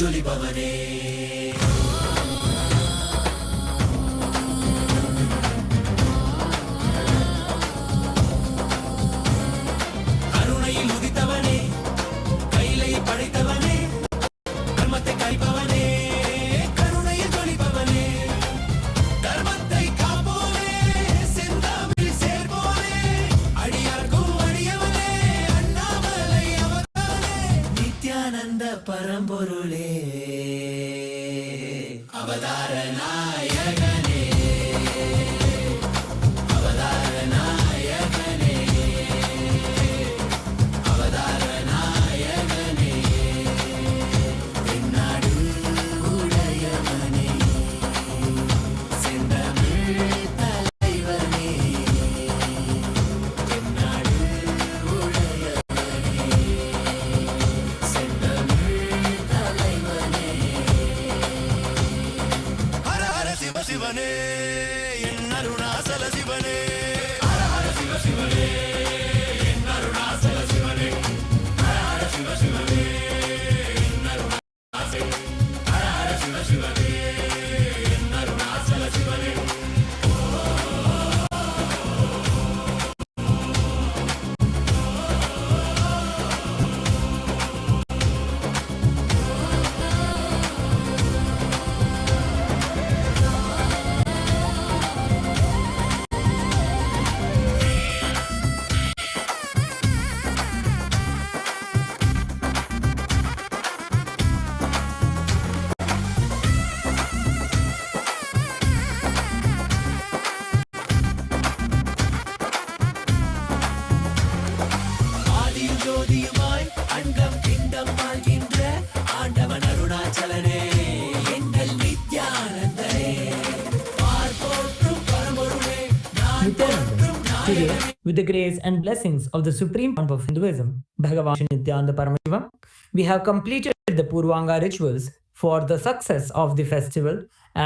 ஜொலிபவனே கருணையில் உதித்தவனே கைலை படைத்தவனே கர்மத்தை கழிப்பவனே கருணையில் ஜொலிபவனே தர்மத்தை காப்போனே செந்தாமில் சேர்ப்போனே அடியார்க்கும் அடியவனே அண்ணாமலை அவதானே நித்யானந்த பரம்பொருளே அவதார நாயகனே அவதார நாயகனே அவதார நாயகனே தென்னாடு உடையவனே செந்தமிழ் தலைவனே தென்னாடு உடையவனே செந்தமிழ் தலைவனே ஹர ஹர சிவ சிவனே என் அருணாசல சிவனே ஹர ஹர சிவ சிவனே என் அருணாசல சிவனே ஹர ஹர சிவ சிவனே என் அருணாசல ஹர ஹர சிவ சிவனே என் அருணாசல சிவனே ஆதியும் ஜோதியுமாய் அண்டம் பிண்டம் ஆள்கின்ற ஆண்டவன் அருணாச்சலனே எங்கள் நித்யானந்தனே பார்ப்போற்றும் பரம்பொருளே நான் போற்றும் Today, with the grace and blessings of the Supreme Pontiff of Hinduism, Bhagavan Nithyananda Paramashivam, we have completed the Purvanga rituals for the success of the festival,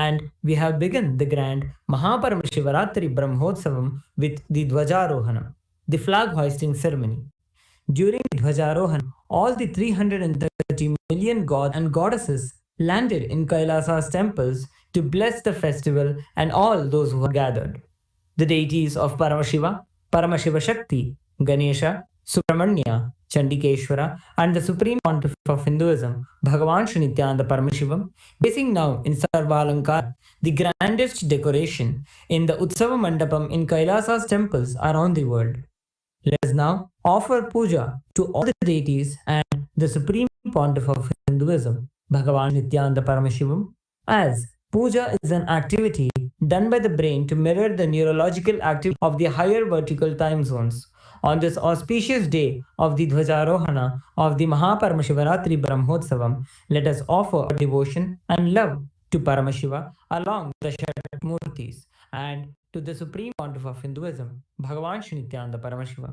and we have begun the grand Maha Paramashivaratri Brahmotsavam with the Dvajarohanam, the flag hoisting ceremony. During the Dvajarohan, all the 330 million gods and goddesses landed in Kailasa's temples to bless the festival and all those who are gathered. The deities of Paramashiva, Paramashiva Shakti, Ganesha, Subramanya, Chandikeshwara, and the Supreme Pontiff of Hinduism, Bhagavan Shri Nithyananda Paramashivam, basing now in Sarvalankara, the grandest decoration in the Utsava Mandapam in Kailasa's temples around the world. Let us now offer puja to all the deities and the Supreme Pontiff of Hinduism, Bhagavan Nithyananda Paramashivam, as puja is an activity done by the brain to mirror the neurological activity of the higher vertical time zones. On this auspicious day of the Dvajarohana of the Maha Paramashivaratri Brahmotsavam, let us offer devotion and love to Paramashiva along with the Shatakmurtis and to the Supreme Pontiff of Hinduism, Bhagavan Shri Nithyananda Paramashiva.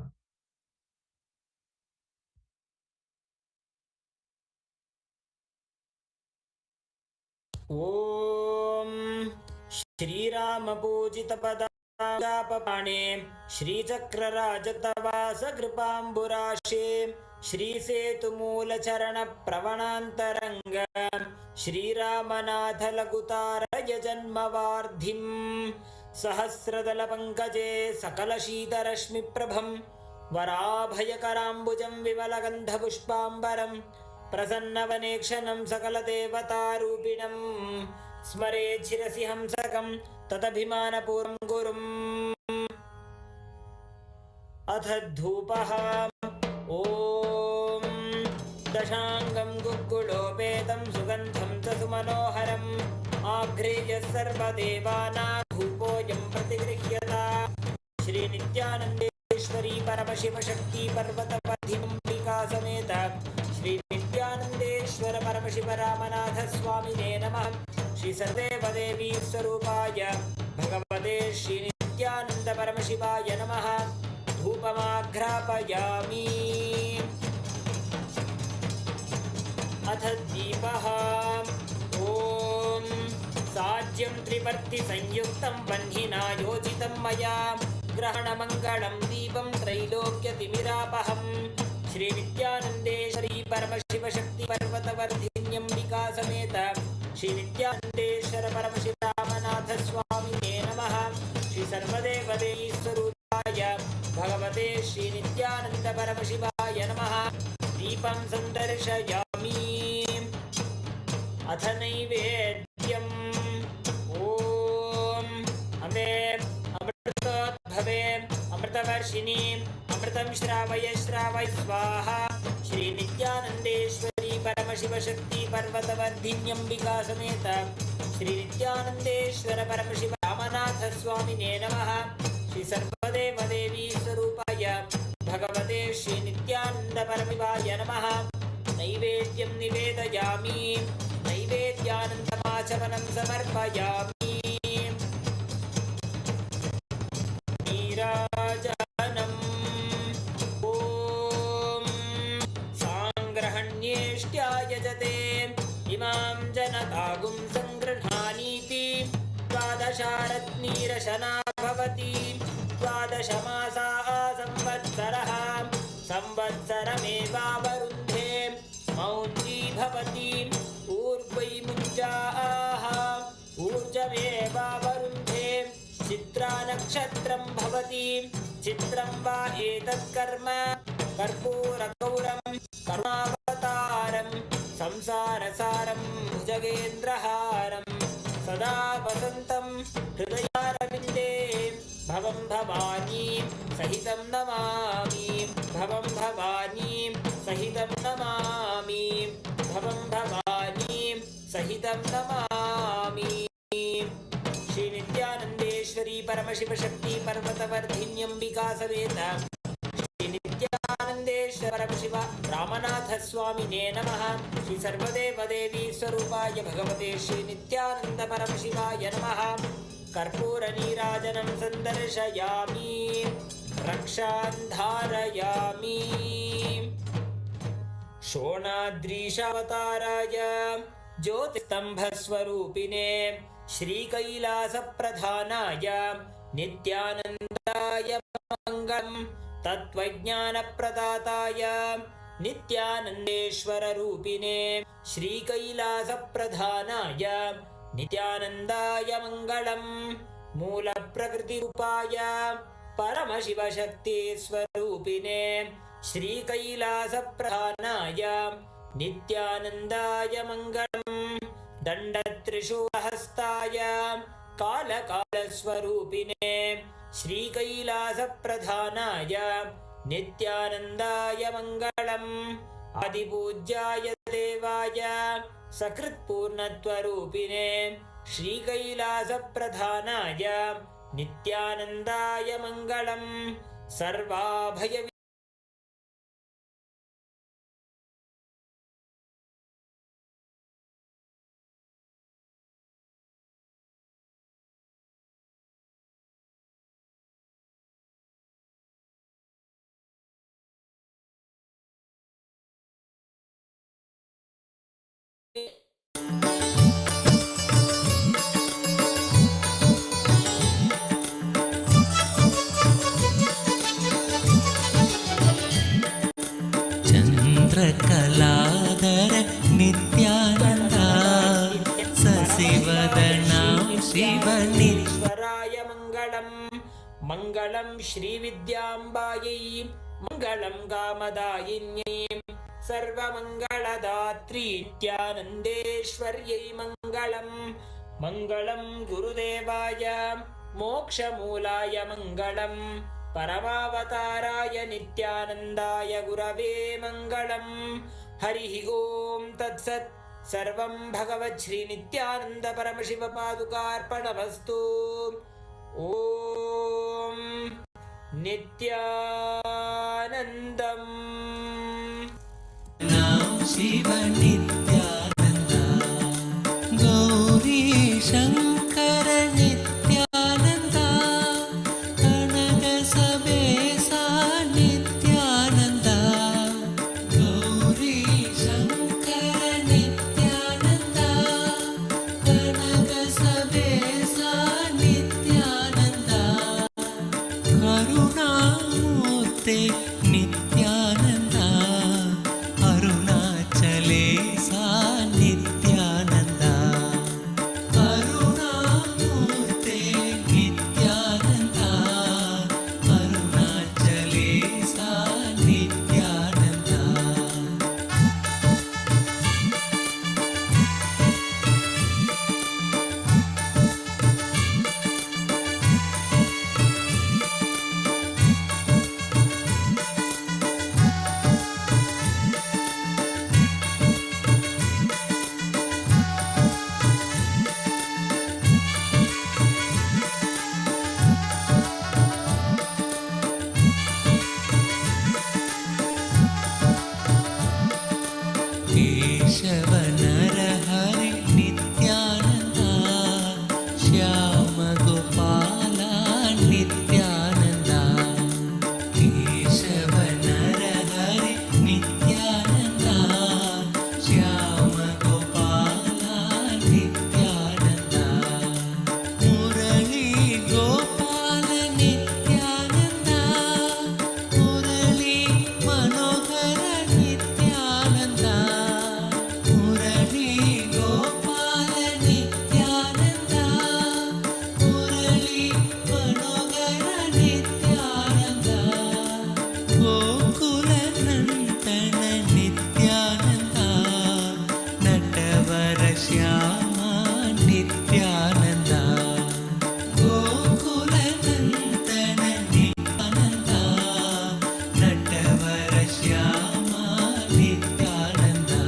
ॐ श्रीरामपूजितपदापपाणे श्रीचक्रराजतवासकृपाम्बुराशे श्रीसेतुमूलचरणप्रवणान्तरङ्ग श्रीरामनाथलघुतारय जन्मवार्धिम् सहस्रदलपङ्कजे सकलशीतरश्मिप्रभं वराभयकराम्बुजं विमलगन्धपुष्पाम्बरम् प्रसन्नवनेक्षणं सकलदेवतारूपिणं स्मरे शिरसि हंसकं तदभिमानपूर्वं गुरुम् अथ धूपः ॐ दशाङ्गं गुग्गुलोपेतं सुगन्धं च सुमनोहरम् आघ्रेय सर्वदेवानां धूपोऽयं प्रतिगृह्यता श्रीनित्यानन्देश्वरी परमशिवशक्ति पर्वतवर्धिनीम्बिका समेत श्री नित्यानंदेश्वर परमशिव रामनाथ स्वामिने नमः। श्री सर्वदेवी स्वरूपाय भगवते श्री नित्यानंद परमशिवाय नमः। धूपमाघ्रापयामि। अथ दीपः ॐ साज्यं त्रिवर्ति संयुक्तं वह्निना योजितं मया ग्रहणमङ्गलं दीपं त्रैलोक्यतिमिरापहम्। श्री नित्यानंदेश्वरी परमशिव शक्ति पर्वतवर्धिनी परमशिवाधिन्यम्बिका समेत श्री नित्यानन्देश्वर परमशिवरामनाथ स्वामिने नमः। श्री सर्वदेवदेवी स्वरूपाय भगवते श्री नित्यानंद परमशिवाय नमः। दीपं सन्दर्शयामि अथ नैवेद्यम् ॐ अमे अमृतोद्भवे अमृतवर्षिणी अमृतं श्रावय श्रावय स्वाहा। श्री नित्यानन्देश्वरी परमशिव शक्ति पर्वतवर्धिन्यम्बिका समेत श्री नित्यानन्देश्वर परमशिव रामनाथ स्वामिने नमः। श्री सर्वदेवदेवी स्वरूपाय भगवते श्री नित्यानंद परमशिवाय नमः। नैवेद्यं निवेदयामि नैवेद्यानन्दमाचमनं समर्पयामि। नीराजनम् ॐ साङ्ग्रहण्येष्ट्यायजते इमां जनतागुं सङ्गृह्णानीति द्वादशारत्नीरशना भवति। द्वादशमासा संवत्सरः संवत्सरमेवावरुन्धे मौञ्जी भवति। ऊर्ध्वै मुञ्जाः ऊर्जमेवावरुन्धे चित्रा नक्षत्रं भवति। चित्रं वा एतत्कर्म कर्पूरगौरं करुणावतारं संसारसारं भुजगेन्द्रहारं सदा वसन्तं हृदयारविन्दे भवं भवानी सहितं नमामि। भवं भवानी सहितं नमामि। भवं भवानी सहितं नमामि। श्री नित्यानन्देश्वरी परमशिव शक्ति पर्वतवर्धिन्यम्बिका समेत श्री नित्यानन्देश्वर परमशिव रामनाथ स्वामिने नमः। श्री सर्वदेवदेवी स्वरूपाय भगवते श्री नित्यानंद परमशिवाय नमः। कर्पूरनीराजनं सन्दर्शयामि रक्षान् धारयामि। शोणाद्रीशावताराय ज्योतिस्तम्भस्वरूपिणे श्रीकैलासप्रधानाय नित्यानन्दाय मङ्गलम्। तत्त्वज्ञानप्रदाताय नित्यानन्देश्वररूपिणे श्रीकैलासप्रधानाय नित्यानन्दाय मङ्गलम्। मूलप्रकृतिरूपाय परमशिवशक्तिस्वरूपिणे श्रीकैलासप्रधानाय नित्यानन्दाय मङ्गलम्। दण्डत्रिशूलहस्ताय कालकालस्वरूपिणे श्रीकैलासप्रधानाय नित्यानन्दाय मङ्गलम्। आदिपूज्याय देवाय सकृत्पूर्णत्वरूपिणे श्रीकैलासप्रधानाय नित्यानन्दाय मङ्गलम्। सर्वाभय चन्द्रकलाधर नित्यानन्दा सशिवदना शिवनीश्वराय मङ्गलम्। मङ्गलं श्रीविद्याम्बायै मङ्गलं कामदायिन्यै सर्वमङ्गलदात्री नित्यानन्देश्वर्यै मङ्गलम्। मङ्गलं गुरुदेवाय मोक्षमूलाय मङ्गलम्। परमावताराय नित्यानन्दाय गुरवे मङ्गलम्। हरिः ॐ तत्सत्। सर्वं भगवत् श्री नित्यानन्द परमशिव पादुकार्पणमस्तु। ॐ नित्यानन्दम्। शिव नित्यानन्दा गौरी शङ्कर नित्यानन्दा कनक सबेसा नित्यानन्दा गौरी शङ्कर नित्यानन्दा कनक सबेसा नित्यानन्दा करुणामूर्ते नित्यानन्दा श्यामा नित्यानन्दा गोकुलनन्दन नित्यानन्दा नटवर श्यामा नित्यानन्दा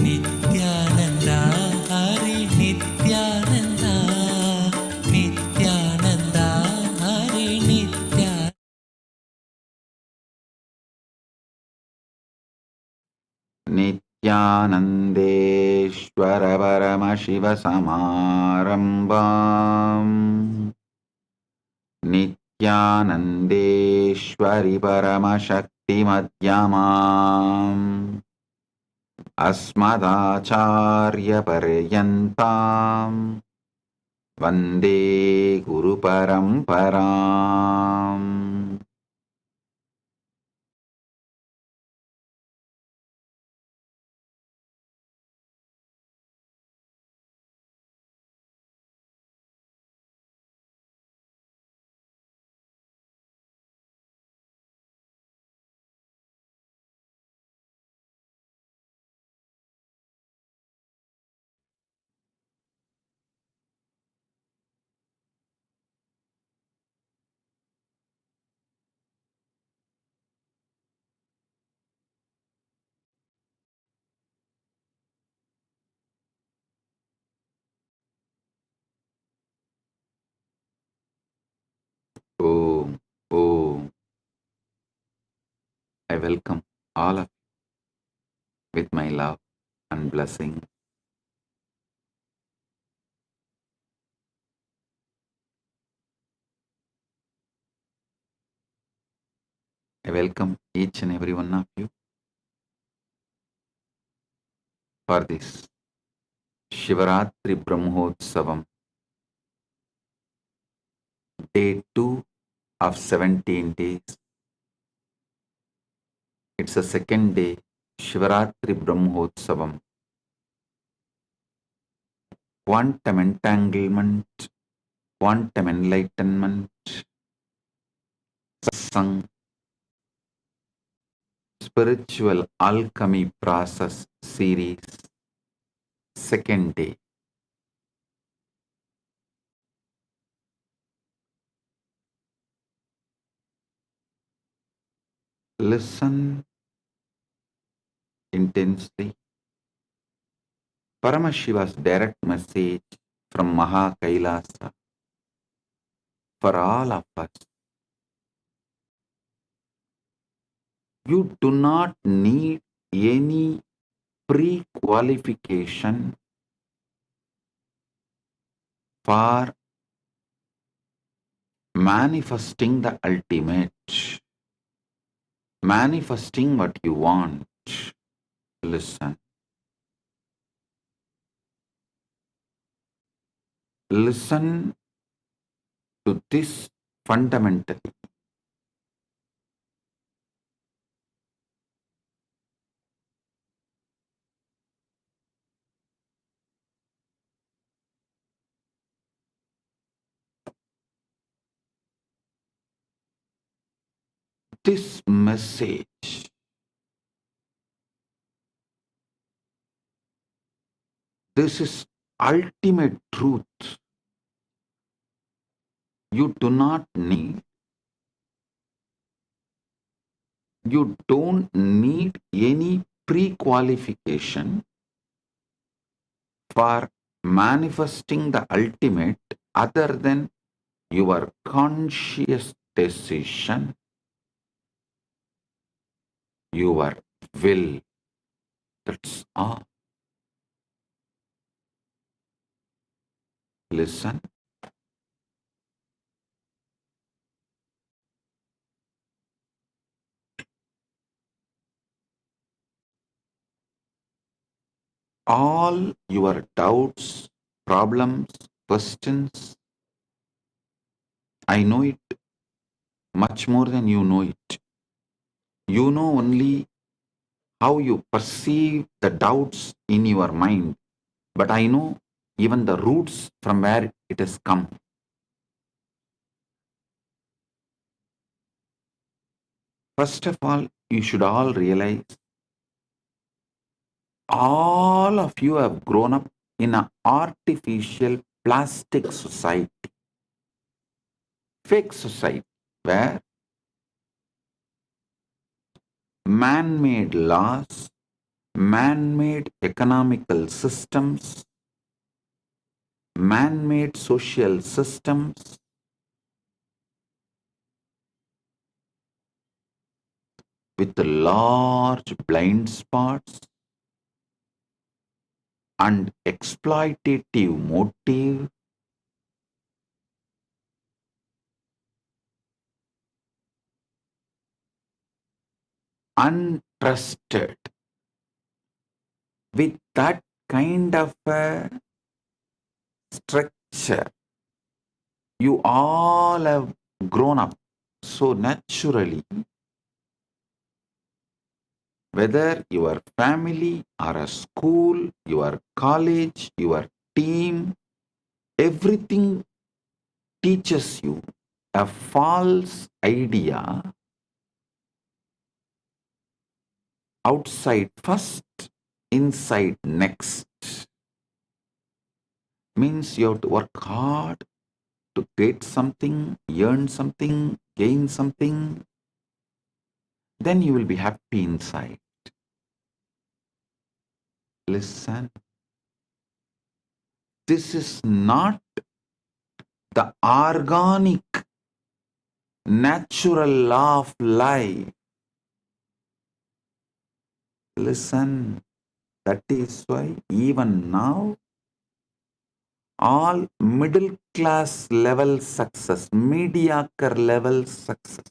नित्यानन्दा हरि नित्यानन्दा नित्यानन्दा हरि नित्यानन्देश्वर परमशिवसमारम्भाम् नित्यानन्देश्वरि परमशक्तिमध्यमाम् अस्मदाचार्यपर्यन्ताम् वन्दे गुरुपरम्पराम् Om, Om. I welcome all of you with my love and blessing. I welcome each and every one of you for this Shivaratri Brahmotsavam, day 2 of 17 days. It's the second day, Shivaratri Brahmotsavam. Quantum entanglement, quantum enlightenment, Satsang, spiritual alchemy process series, second day. Listen intensely. Paramashiva's direct message from Maha Kailasa for all of us. You do not need any pre-qualification for manifesting the ultimate, manifesting what you want. Listen. Listen to this fundamentally. This message, this is ultimate truth. You do not need, you don't need any pre-qualification for manifesting the ultimate other than your conscious decision, your will. That's all. Listen. All your doubts, problems, questions, I know it much more than you know it. You know only how you perceive the doubts in your mind, but I know even the roots from where it has come. First of all, you should all realize all of you have grown up in an artificial plastic society, fake society, where man-made laws, man-made economical systems, man-made social systems, with large blind spots and exploitative motive, untrusted, with that kind of a structure, you all have grown up so naturally, whether your family or a school, your college, your team, everything teaches you a false idea. Outside first, inside next. Means you have to work hard to get something, earn something, gain something. Then you will be happy inside. Listen. This is not the organic, natural law of life. Listen. That is why even now, all middle class level success, mediocre level success,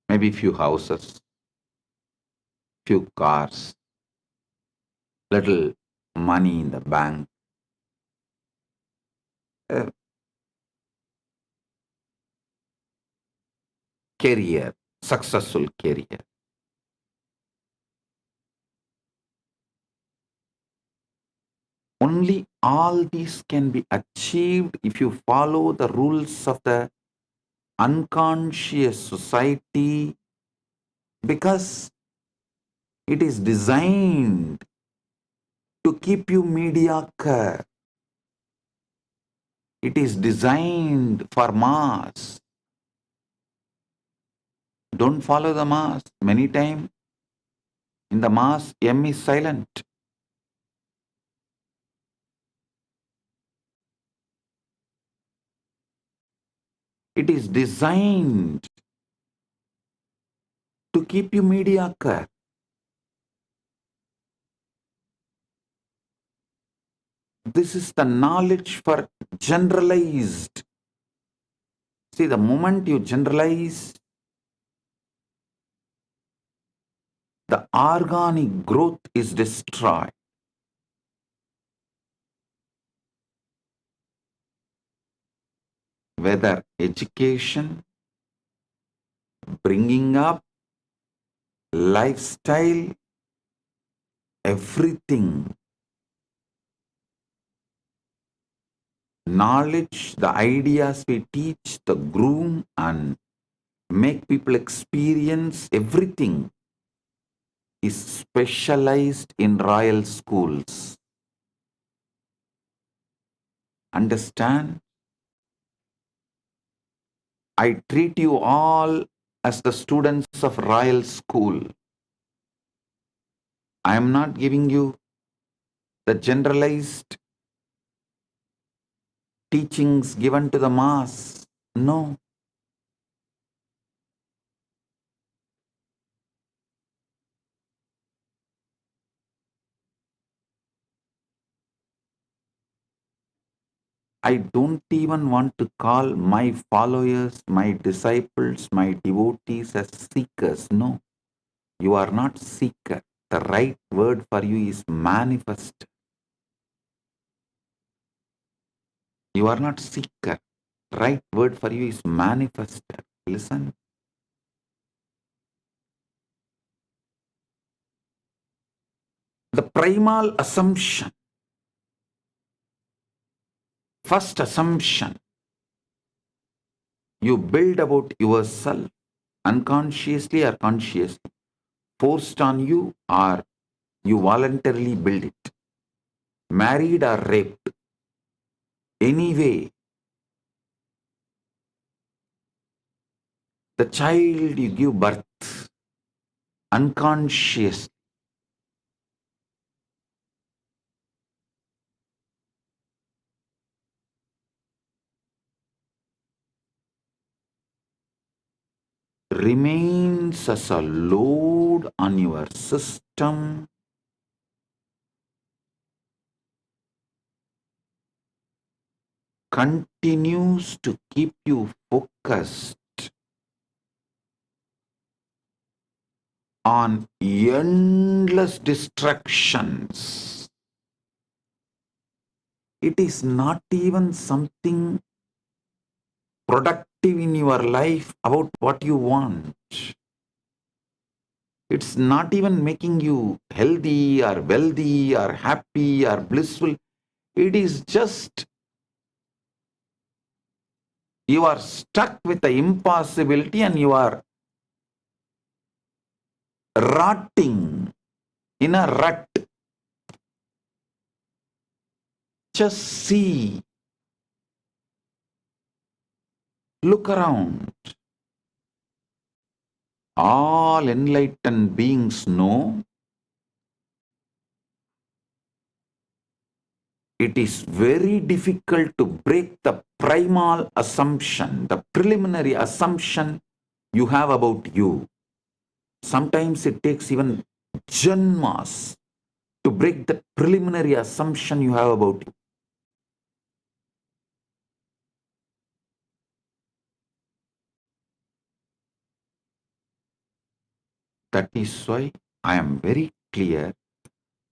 maybe few houses, few cars, little money in the bank, career, successful career. Only all these can be achieved if you follow the rules of the unconscious society, because it is designed to keep you mediocre. It is designed for mass. Don't follow the mass. Many times in the mass, M is silent. It is designed to keep you mediocre. This is the knowledge for generalized. See, the moment you generalize, the organic growth is destroyed. Whether education, bringing up, lifestyle, everything. Knowledge, the ideas we teach, the groom and make people experience, everything is specialized in royal schools. Understand? I treat you all as the students of royal school. I am not giving you the generalized teachings given to the mass. No. I don't even want to call my followers, my disciples, my devotees as seekers. No, you are not seeker. The right word for you is manifest. You are not seeker. Right word for you is manifester. Listen. The primal assumption, first assumption you build about yourself, unconsciously or consciously, forced on you or you voluntarily build it, married or raped, anyway, the child you give birth unconsciously remains as a load on your system, continues to keep you focused on endless distractions. It is not even something productive in your life about what you want. It's not even making you healthy or wealthy or happy or blissful. It is just you are stuck with the impossibility and you are rotting in a rut. Just see, look around. All enlightened beings know it is very difficult to break the primal assumption, the preliminary assumption you have about you. Sometimes it takes even janmas to break the preliminary assumption you have about you. That is why I am very clear.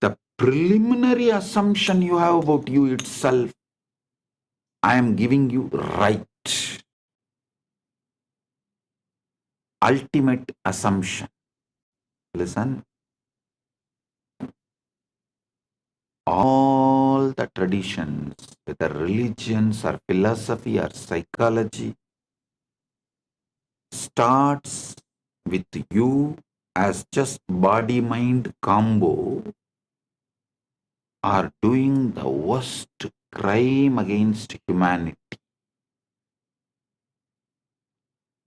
The preliminary assumption you have about you itself, I am giving you right. Ultimate assumption. Listen. All the traditions, whether religions or philosophy or psychology, starts with you as just body-mind combo are doing the worst crime against humanity.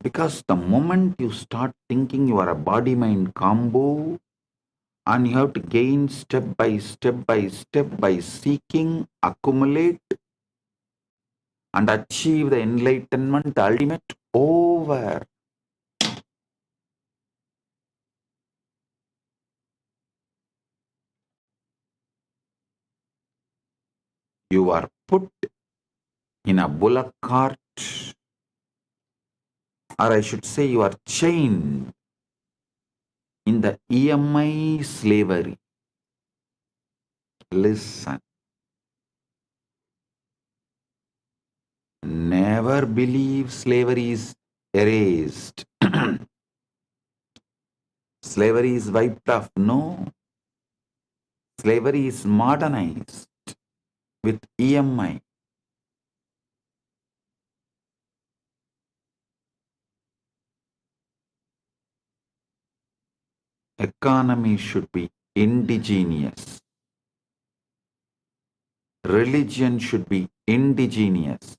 Because the moment you start thinking you are a body-mind combo and you have to gain step by step by seeking, accumulate and achieve the enlightenment, the ultimate, over. You are put in a bullock cart, or I should say you are chained in the EMI slavery. Listen. Never believe slavery is erased. Slavery is wiped off. No. Slavery is modernized with EMI. Economy should be indigenous. Religion should be indigenous.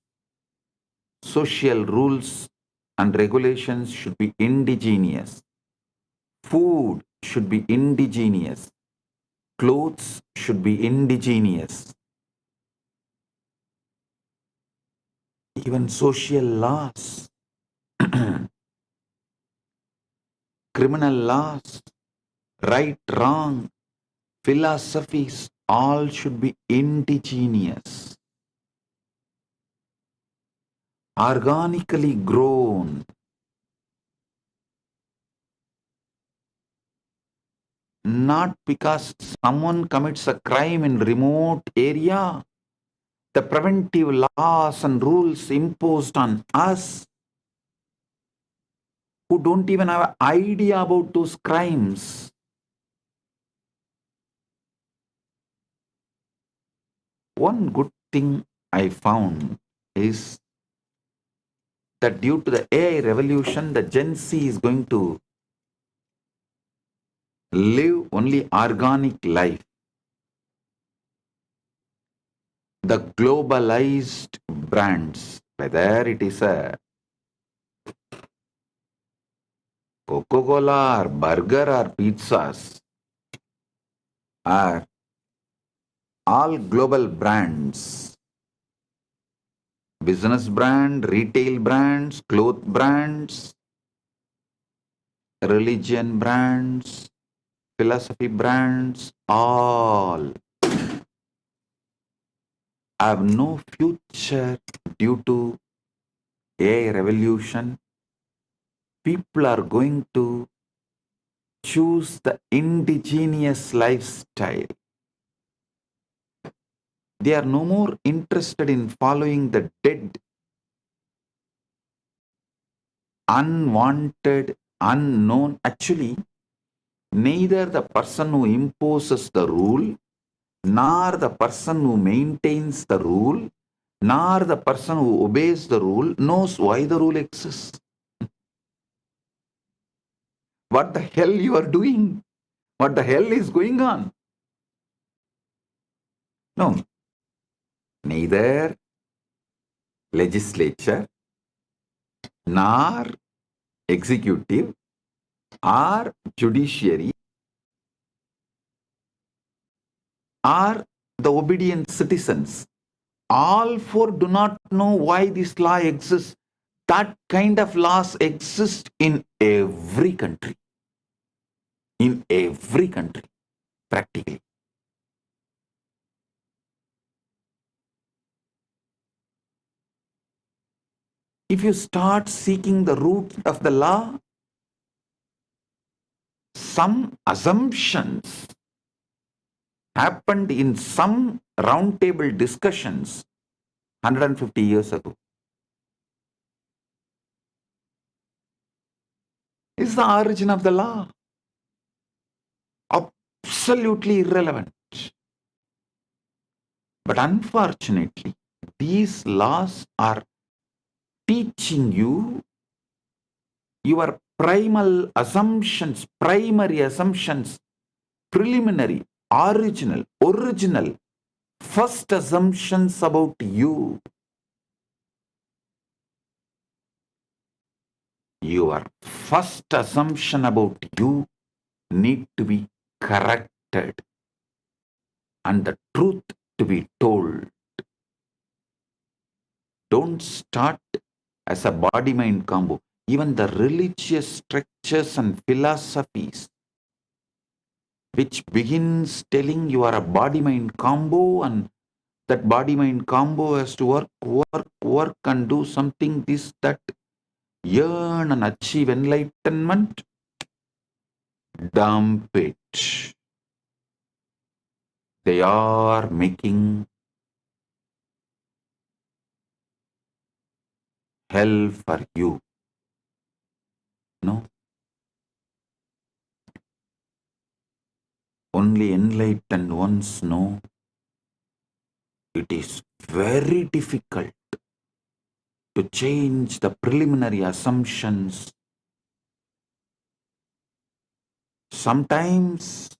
Social rules and regulations should be indigenous. Food should be indigenous. Clothes should be indigenous. Even social laws, criminal laws, right, wrong, philosophies, all should be indigenous. Organically grown. Not because someone commits a crime in remote area the preventive laws and rules imposed on us who don't even have an idea about those crimes. One good thing I found is that due to the AI revolution, the Gen Z is going to live only organic life. The globalized brands, whether it is a Coca-Cola or burger or pizzas, are all global brands. Business brand, retail brands, cloth brands, religion brands, philosophy brands, all have no future due to AI revolution. People are going to choose the indigenous lifestyle. They are no more interested in following the dead, unwanted, unknown. Actually, neither the person who imposes the rule, nor the person who maintains the rule, nor the person who obeys the rule knows why the rule exists. What the hell you are doing? What the hell is going on? No, neither legislature nor executive or judiciary or the obedient citizens, all four do not know why this law exists. That kind of laws exist in every country. In every country, practically. If you start seeking the root of the law, some assumptions happened in some roundtable discussions 150 years ago. Is the origin of the law absolutely irrelevant. But unfortunately, these laws are teaching you your primal assumptions, primary assumptions, preliminary, original, first assumptions about you. Your first assumption about you need to be corrected and the truth to be told. Don't start as a body-mind combo. Even the religious structures and philosophies which begins telling you are a body-mind combo and that body-mind combo has to work and do something, this, that, yearn and achieve enlightenment, dump it. They are making hell for you. No. Only enlightened ones know it is very difficult to change the preliminary assumptions. Sometimes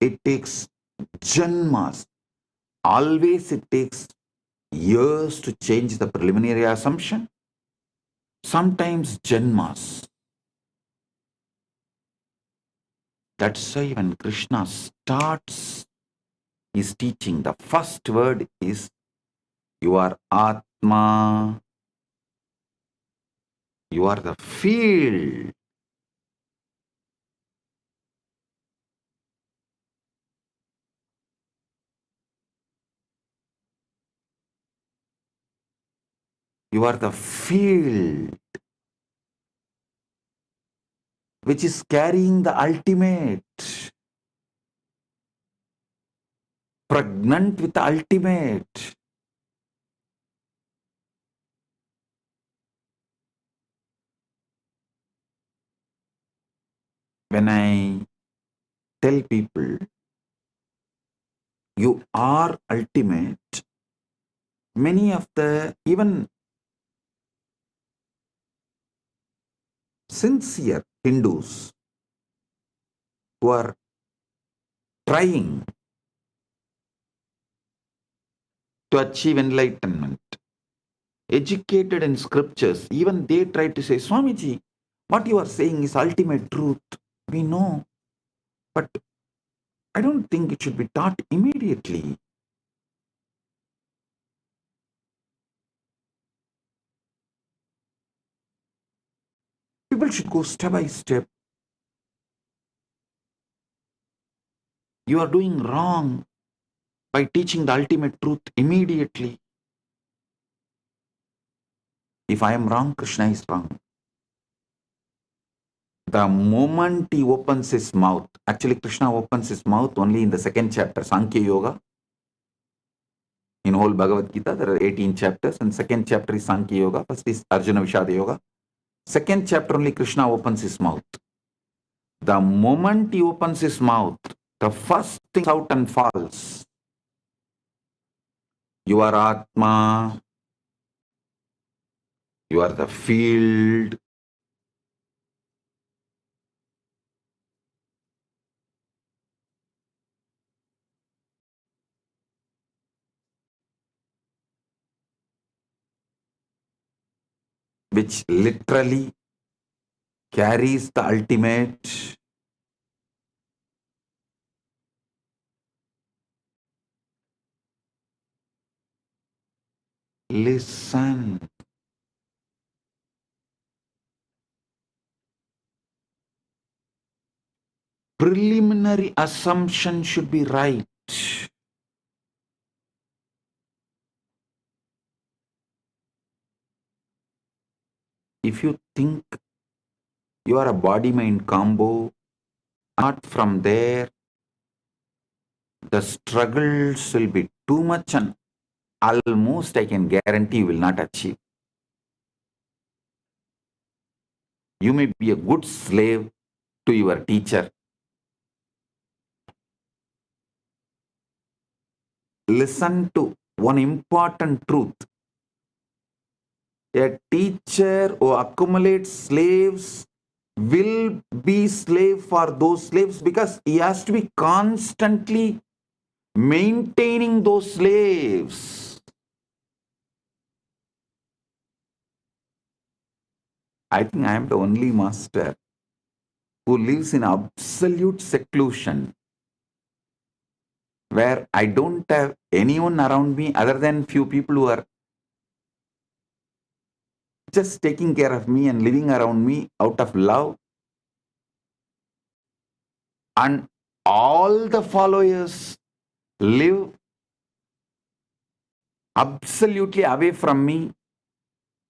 it takes janmas. Always it takes years to change the preliminary assumption. Sometimes janmas. That's why when Krishna starts his teaching, the first word is you are Atma. You are the field. You are the field which is carrying the ultimate. pregnant with the ultimate. When I tell people, you are ultimate, many of the even sincere Hindus who are trying to achieve enlightenment, educated in scriptures, even they try to say, Swamiji, what you are saying is ultimate truth. We know, but I don't think it should be taught immediately. People should go step by step. You are doing wrong by teaching the ultimate truth immediately. If I am wrong, Krishna is wrong. The moment he opens his mouth, actually Krishna opens his mouth only in the second chapter, Sankhya Yoga. In whole Bhagavad Gita, there are 18 chapters, and second chapter is Sankhya Yoga. First is Arjuna Vishada Yoga. Second chapter only Krishna opens his mouth. The moment he opens his mouth, the first thing out and falls. You are Atma. You are the field. Which literally carries the ultimate. Listen. Preliminary assumption should be right. If you think you are a body-mind combo, not from there, the struggles will be too much and almost I can guarantee you will not achieve. You may be a good slave to your teacher. Listen to one important truth. A teacher who accumulates slaves will be slave for those slaves because he has to be constantly maintaining those slaves. I think I am the only master who lives in absolute seclusion, where I don't have anyone around me other than few people who are just taking care of me and living around me out of love. And all the followers live absolutely away from me,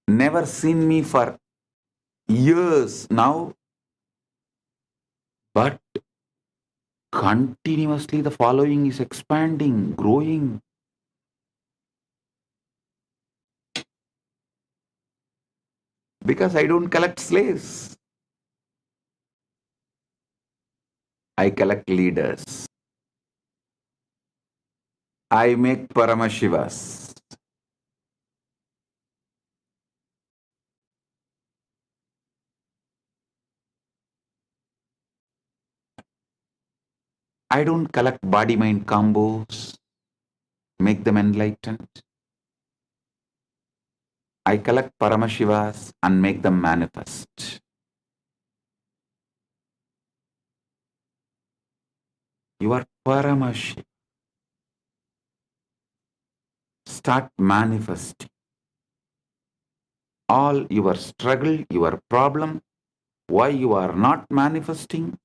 never seen me for years now, but continuously the following is expanding, growing. Because I don't collect slaves. I collect leaders. I make Paramashivas. I don't collect body-mind combos, make them enlightened. I collect Paramashivas and make them manifest. You are Paramashiva. Start manifesting. All your struggle, your problem, why you are not manifesting,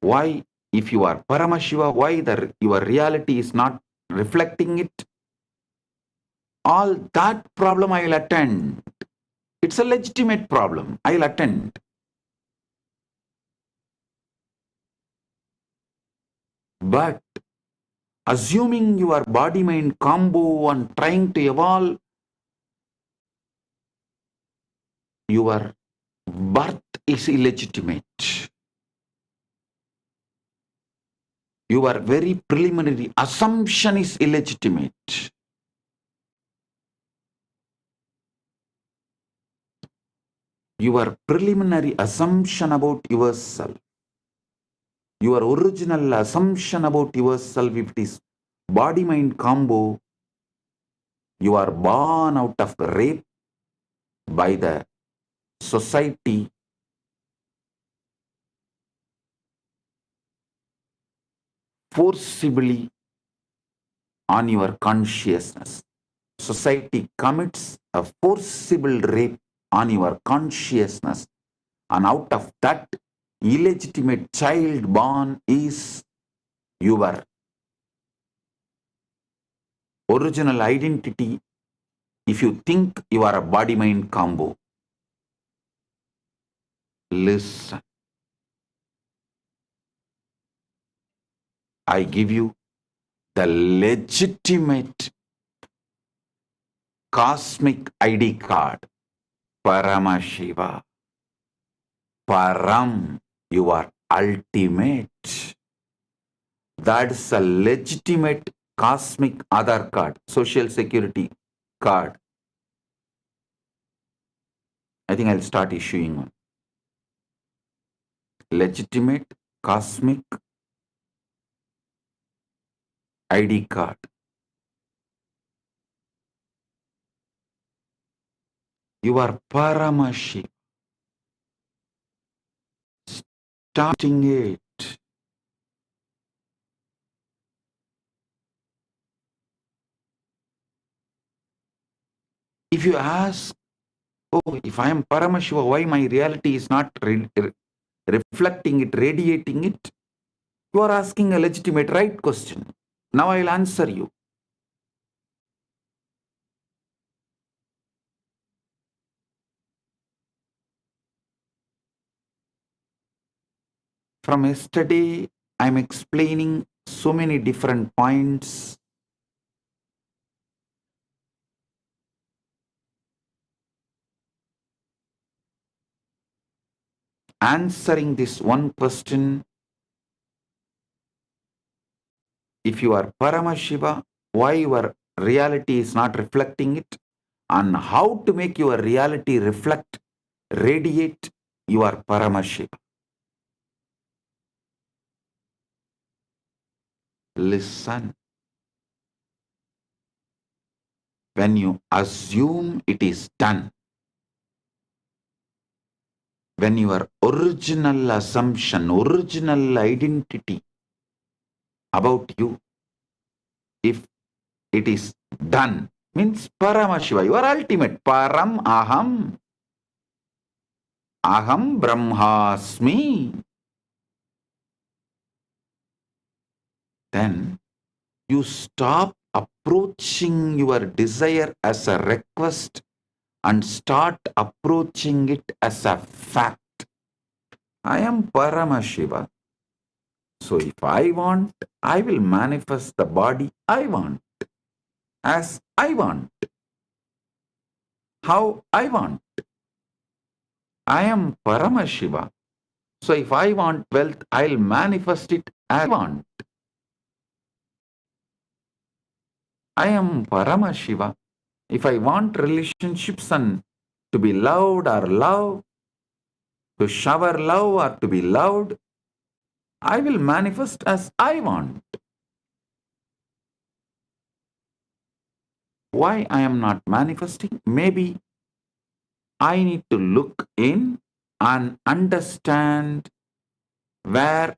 why if you are Paramashiva, why your reality is not reflecting it, all that problem I will attend. It's a legitimate problem. I'll attend. But assuming your body-mind combo and trying to evolve, your birth is illegitimate. Your very preliminary assumption is illegitimate. Your preliminary assumption about yourself, your original assumption about yourself, if it is body-mind combo, you are born out of rape by the society, forcibly on your consciousness. Society commits a forcible rape on your consciousness, and out of that illegitimate child born is your original identity if you think you are a body-mind combo. Listen. I give you the legitimate cosmic ID card. Paramashiva. Param, you are ultimate. That's a legitimate cosmic Aadhaar card, social security card. I think I'll start issuing one. Legitimate cosmic ID card. You are Paramashiva. Starting it. If you ask, oh, if I am Paramashiva, why my reality is not reflecting it, radiating it? You are asking a legitimate right question. Now I will answer you. From yesterday, I am explaining so many different points. Answering this one question, if you are Paramashiva, why your reality is not reflecting it, and how to make your reality reflect, radiate, you are Paramashiva. Listen. When you assume it is done, when your original assumption, original identity about you, if it is done, means Paramashiva, you are ultimate. Param aham. Aham brahmasmi. Then you stop approaching your desire as a request and start approaching it as a fact. I am Paramashiva. So if I want, I will manifest the body I want, as I want, how I want. I am Paramashiva. So if I want wealth, I'll manifest it as I want. I am Paramashiva. If I want relationships and to be loved or love, to shower love or to be loved, I will manifest as I want. Why I am not manifesting? Maybe I need to look in and understand where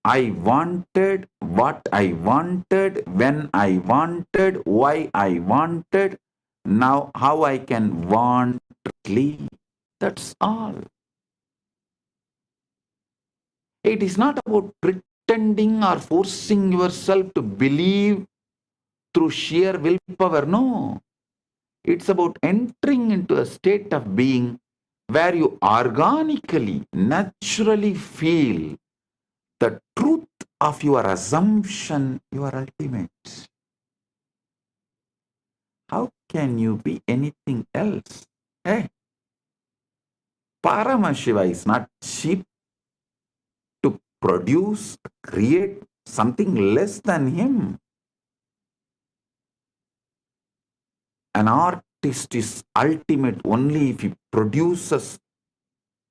I wanted, what I wanted, when I wanted, why I wanted, now how I can want correctly. That's all. It is not about pretending or forcing yourself to believe through sheer willpower. No. It's about entering into a state of being where you organically, naturally feel the truth of your assumption, you are ultimate. How can you be anything else? Hey, Paramashiva is not cheap to produce, create something less than him. An artist is ultimate only if he produces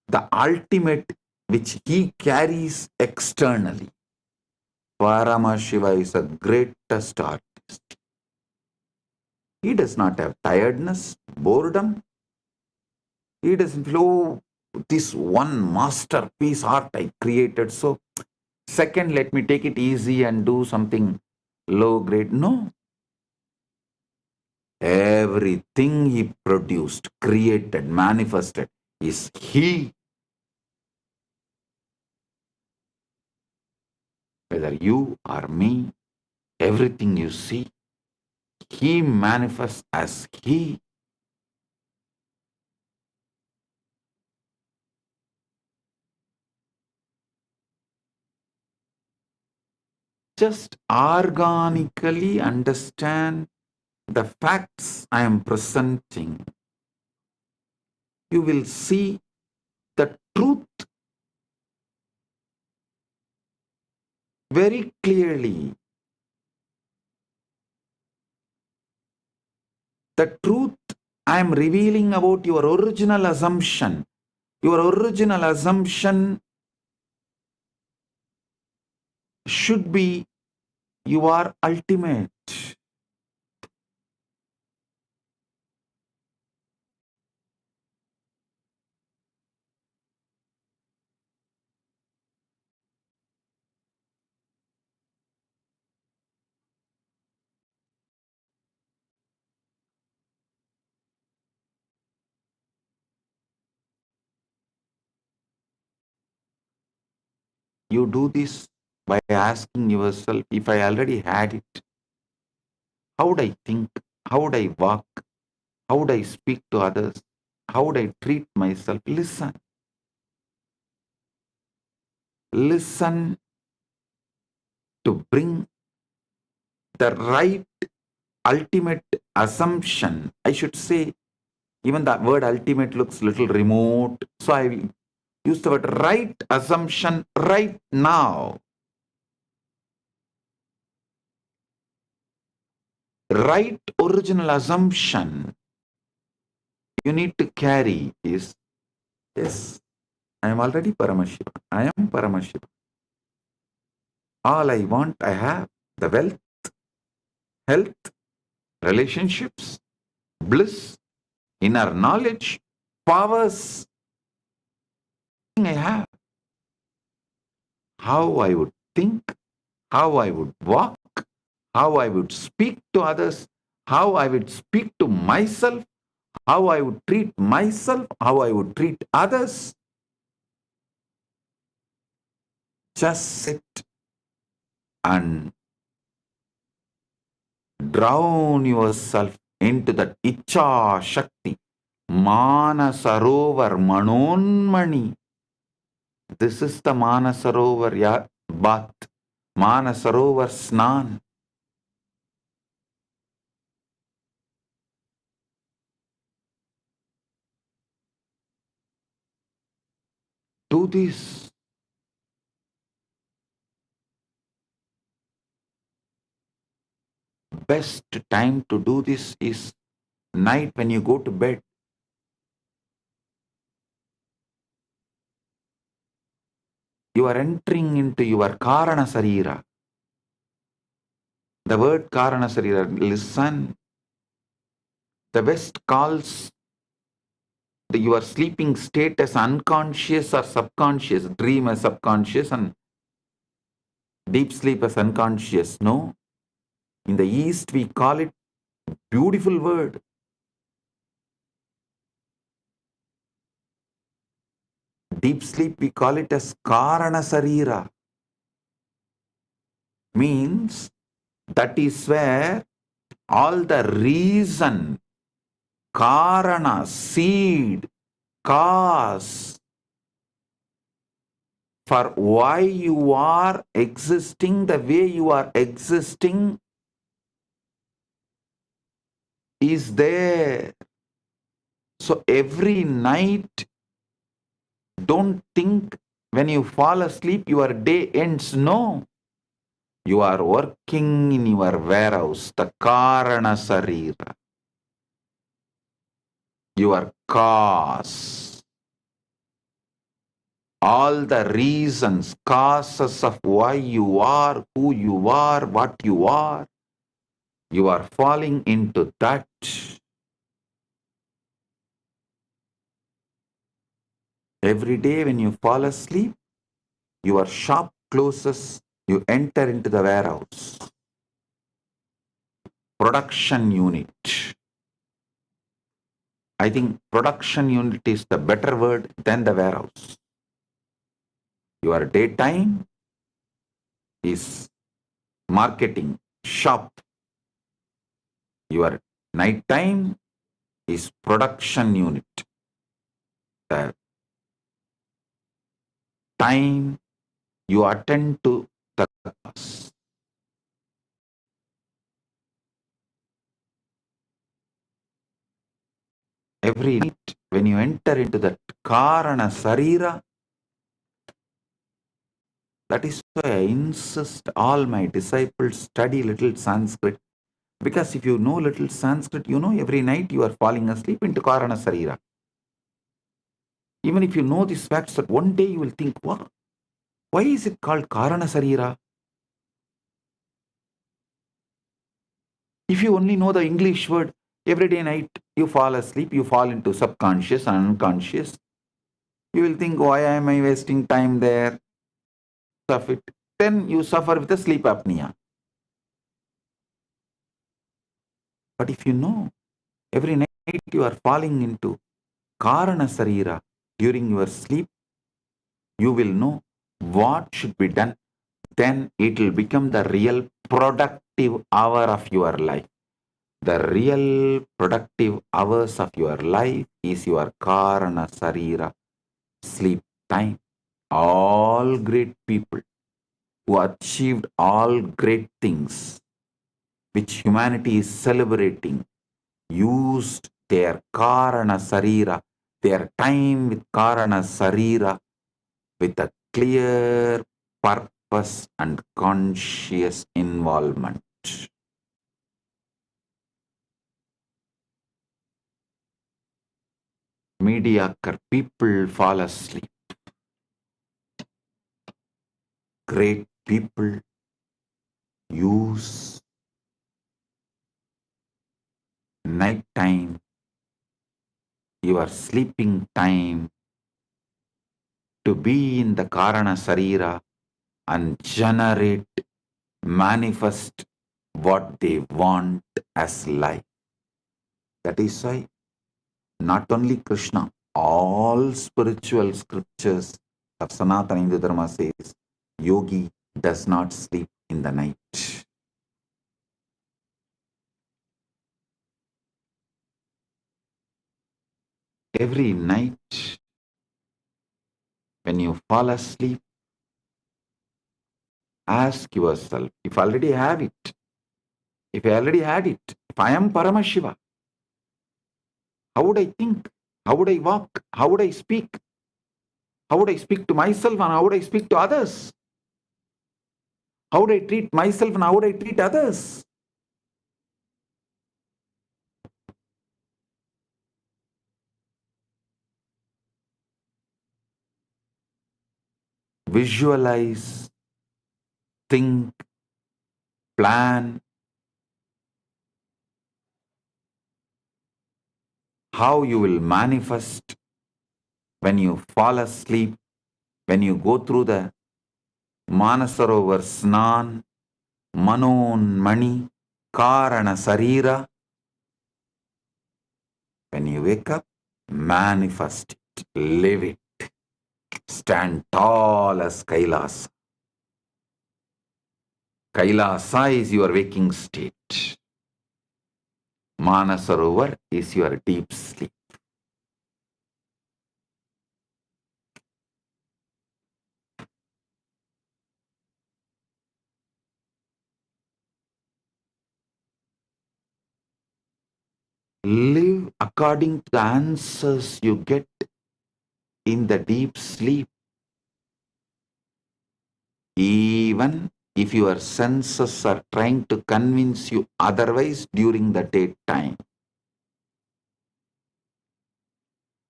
the ultimate which he carries externally. Paramashiva is the greatest artist. He does not have tiredness, boredom. He doesn't flow, this one masterpiece art I created. So, second, let me take it easy and do something low grade. No. Everything he produced, created, manifested is he. Whether you or me, everything you see, he manifests as he. Just organically understand the facts I am presenting. You will see the truth very clearly. The truth I am revealing about your original assumption. Your original assumption should be you are ultimate. You do this by asking yourself, if I already had it, how would I think? How would I walk? How would I speak to others? How would I treat myself? Listen. Listen to bring the right ultimate assumption. I should say, even the word ultimate looks little remote. So I will use the word right assumption right now. Right original assumption you need to carry is, yes, I am already Paramashiva. I am Paramashiva. All I want, I have. The wealth, health, relationships, bliss, inner knowledge, powers. I have. How I would think, how I would walk, how I would speak to others, how I would speak to myself, how I would treat myself, how I would treat others. Just sit and drown yourself into that Icha Shakti, Manasarovar Manonmani. This is the Manasarovar bath, Manasarovar Snan. Do this. Best time to do this is night when you go to bed. You are entering into your Karana Sarira. The word Karana Sarira, listen. The West calls your sleeping state as unconscious or subconscious, dream as subconscious and deep sleep as unconscious. No. In the East, we call it, beautiful word, deep sleep, we call it as Karana Sarira. Means that is where all the reason, Karana, seed, cause, for why you are existing the way you are existing is there. So every night, don't think when you fall asleep, your day ends. No. You are working in your warehouse, the Karana Sarira, your cause. All the reasons, causes of why you are, who you are, what you are falling into that. Every day when you fall asleep, your shop closes, you enter into the warehouse. Production unit. I think production unit is the better word than the warehouse. Your daytime is marketing, shop. Your nighttime is production unit. The time you attend to the cause. Every night when you enter into that Karana Sarira, that is why I insist all my disciples study little Sanskrit. Because if you know little Sanskrit, you know every night you are falling asleep into Karana Sarira. Even if you know these facts, that one day you will think, what? Why is it called Karana Sarira? If you only know the English word, every day night you fall asleep, you fall into subconscious and unconscious. You will think, why am I wasting time there? Of it. Then you suffer with the sleep apnea. But if you know, every night you are falling into Karana Sarira during your sleep, you will know what should be done. Then it will become the real productive hour of your life. The real productive hours of your life is your Karana Sarira sleep time. All great people who achieved all great things which humanity is celebrating used their Karana Sarira, their time with Karana Sarira with a clear purpose and conscious involvement. Mediocre people fall asleep. Great people use night time, your sleeping time, to be in the Karana Sarira and generate, manifest what they want as life. That is why not only Krishna, all spiritual scriptures of Sanatana Hindu Dharma says, yogi does not sleep in the night. Every night, when you fall asleep, ask yourself, if I already have it, if I already had it, if I am Paramashiva, how would I think? How would I walk? How would I speak? How would I speak to myself and how would I speak to others? How would I treat myself and how would I treat others? Visualize, think, plan how you will manifest when you fall asleep, when you go through the Manasarovar Snan, Manon Mani, Karana Sarira. When you wake up, manifest it, live it, stand tall as Kailasa. Kailasa is your waking state. Manasarovar is your deep sleep. Live according to the answers you get in the deep sleep. Even if your senses are trying to convince you otherwise during the daytime.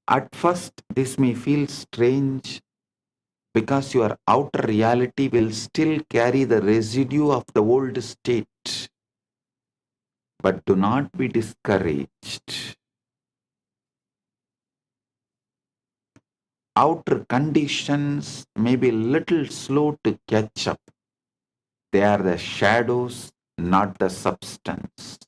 At first, this may feel strange because your outer reality will still carry the residue of the old state. But do not be discouraged. Outer conditions may be little slow to catch up. They are the shadows, not the substance.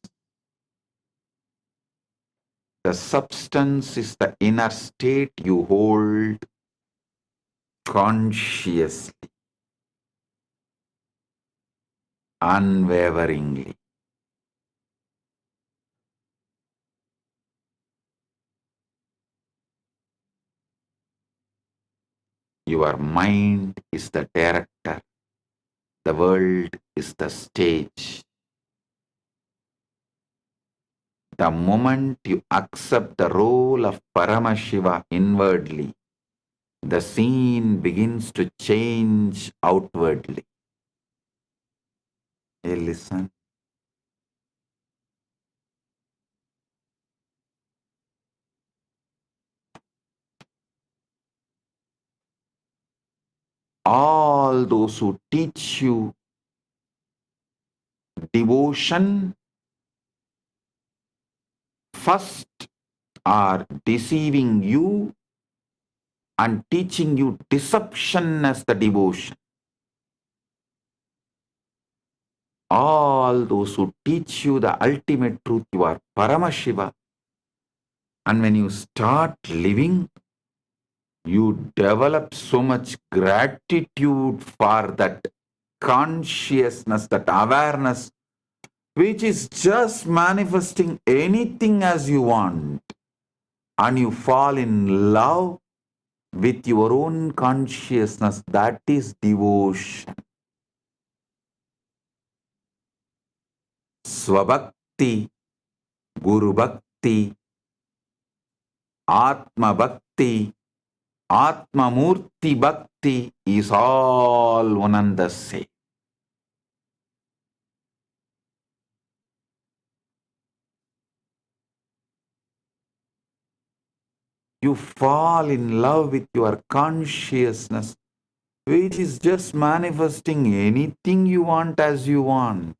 The substance is the inner state you hold consciously, unwaveringly. Your mind is the director. The world is the stage. The moment you accept the role of Paramashiva inwardly, the scene begins to change outwardly. Hey, listen. All those who teach you devotion first are deceiving you and teaching you deception as the devotion. All those who teach you the ultimate truth, you are Paramashiva. And when you start living, you develop so much gratitude for that consciousness, that awareness, which is just manifesting anything as you want. And you fall in love with your own consciousness. That is devotion. Swabhakti, Guru Bhakti, Atma Bhakti, Atma Murti Bhakti is all one and the same. You fall in love with your consciousness, which is just manifesting anything you want as you want.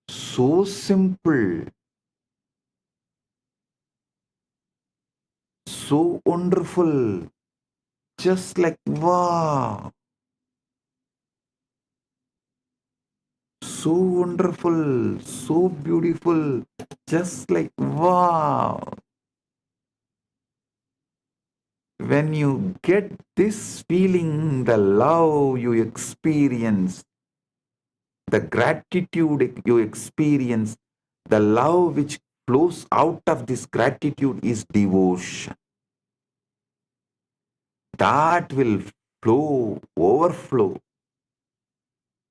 So simple, so wonderful, just like wow. So wonderful, so beautiful, just like wow. When you get this feeling, the love you experience, the gratitude you experience, the love which flows out of this gratitude is devotion. That will flow, overflow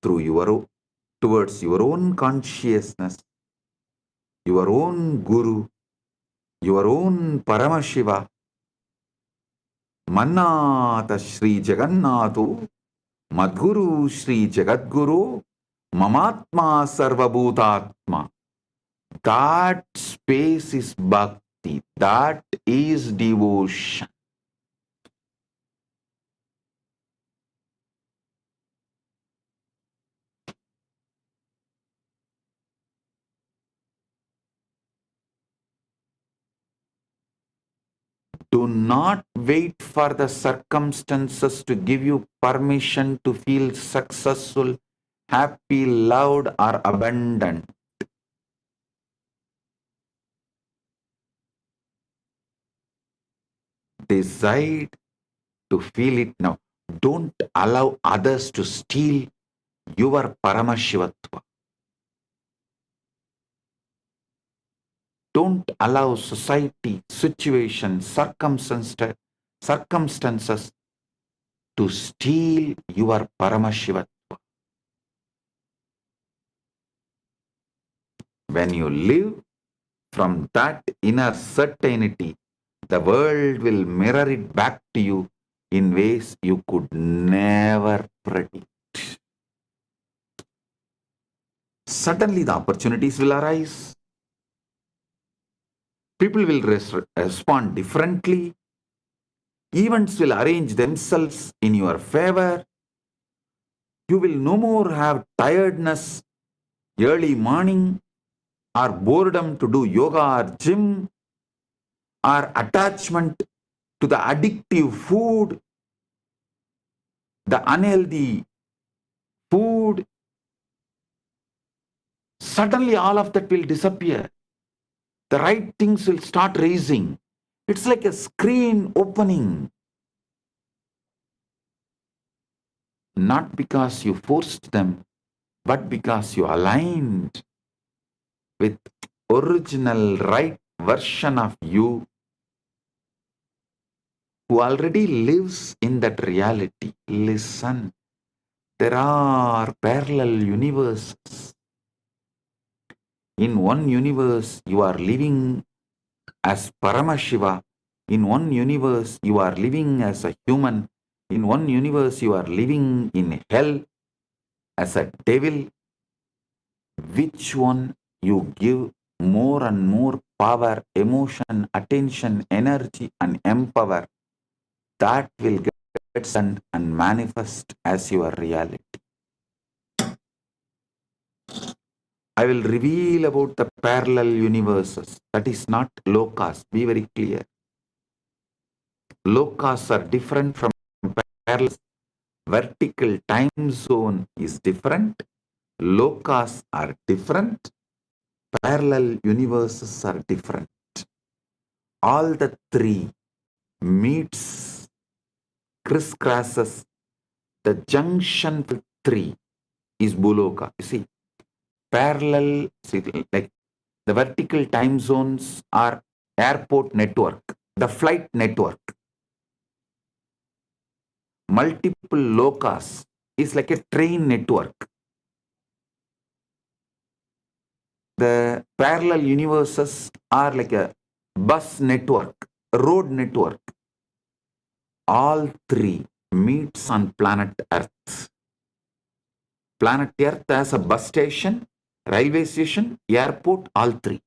through towards your own consciousness, your own Guru, your own Paramashiva. Mannata Shri Jagannatho, Madguru Shri Jagadguru, Mamatma Sarvabhutatma. That space is bhakti. That is devotion. Do not wait for the circumstances to give you permission to feel successful, happy, loved, or abundant. Decide to feel it now. Don't allow others to steal your Paramashivatva. Don't allow society, situation, circumstances to steal your Paramashivatva. When you live from that inner certainty, the world will mirror it back to you in ways you could never predict. Suddenly the opportunities will arise. People will respond differently. Events will arrange themselves in your favor. You will no more have tiredness early morning, or boredom to do yoga or gym, or attachment to the addictive food, the unhealthy food. Suddenly all of that will disappear. The right things will start raising. It's like a screen opening. Not because you forced them, but because you aligned with original right version of you who already lives in that reality. Listen, there are parallel universes. In one universe, you are living as Paramashiva. In one universe, you are living as a human. In one universe, you are living in hell as a devil. Which one you give more and more power, emotion, attention, energy, and empower, that will get sent and manifest as your reality. I will reveal about the parallel universes. That is not lokas. Be very clear. Lokas are different from parallels. Vertical time zone is different. Lokas are different. Parallel universes are different. All the three meets, crisscrosses. The junction with three is Buloka. You see, parallel, like the vertical time zones are airport network, the flight network. Multiple lokas is like a train network. The parallel universes are like a bus network, road network. All three meets on planet Earth. Planet Earth as a bus station, railway station, airport, all three.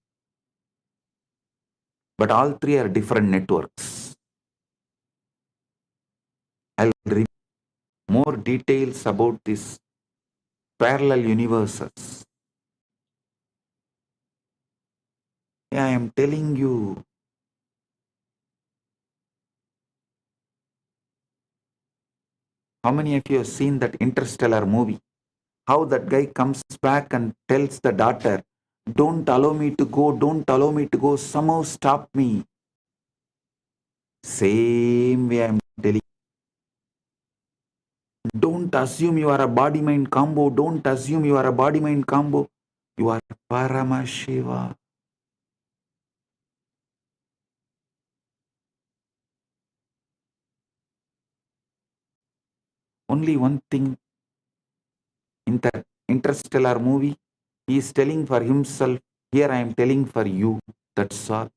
But all three are different networks. I'll reveal more details about these parallel universes. I am telling you, how many of you have seen that Interstellar movie? How that guy comes back and tells the daughter, don't allow me to go, don't allow me to go, somehow stop me. Same way I'm telling you. Don't assume you are a body-mind combo. Don't assume you are a body-mind combo. You are Paramashiva. Only one thing in the Interstellar movie, he is telling for himself, here I am telling for you. That's all.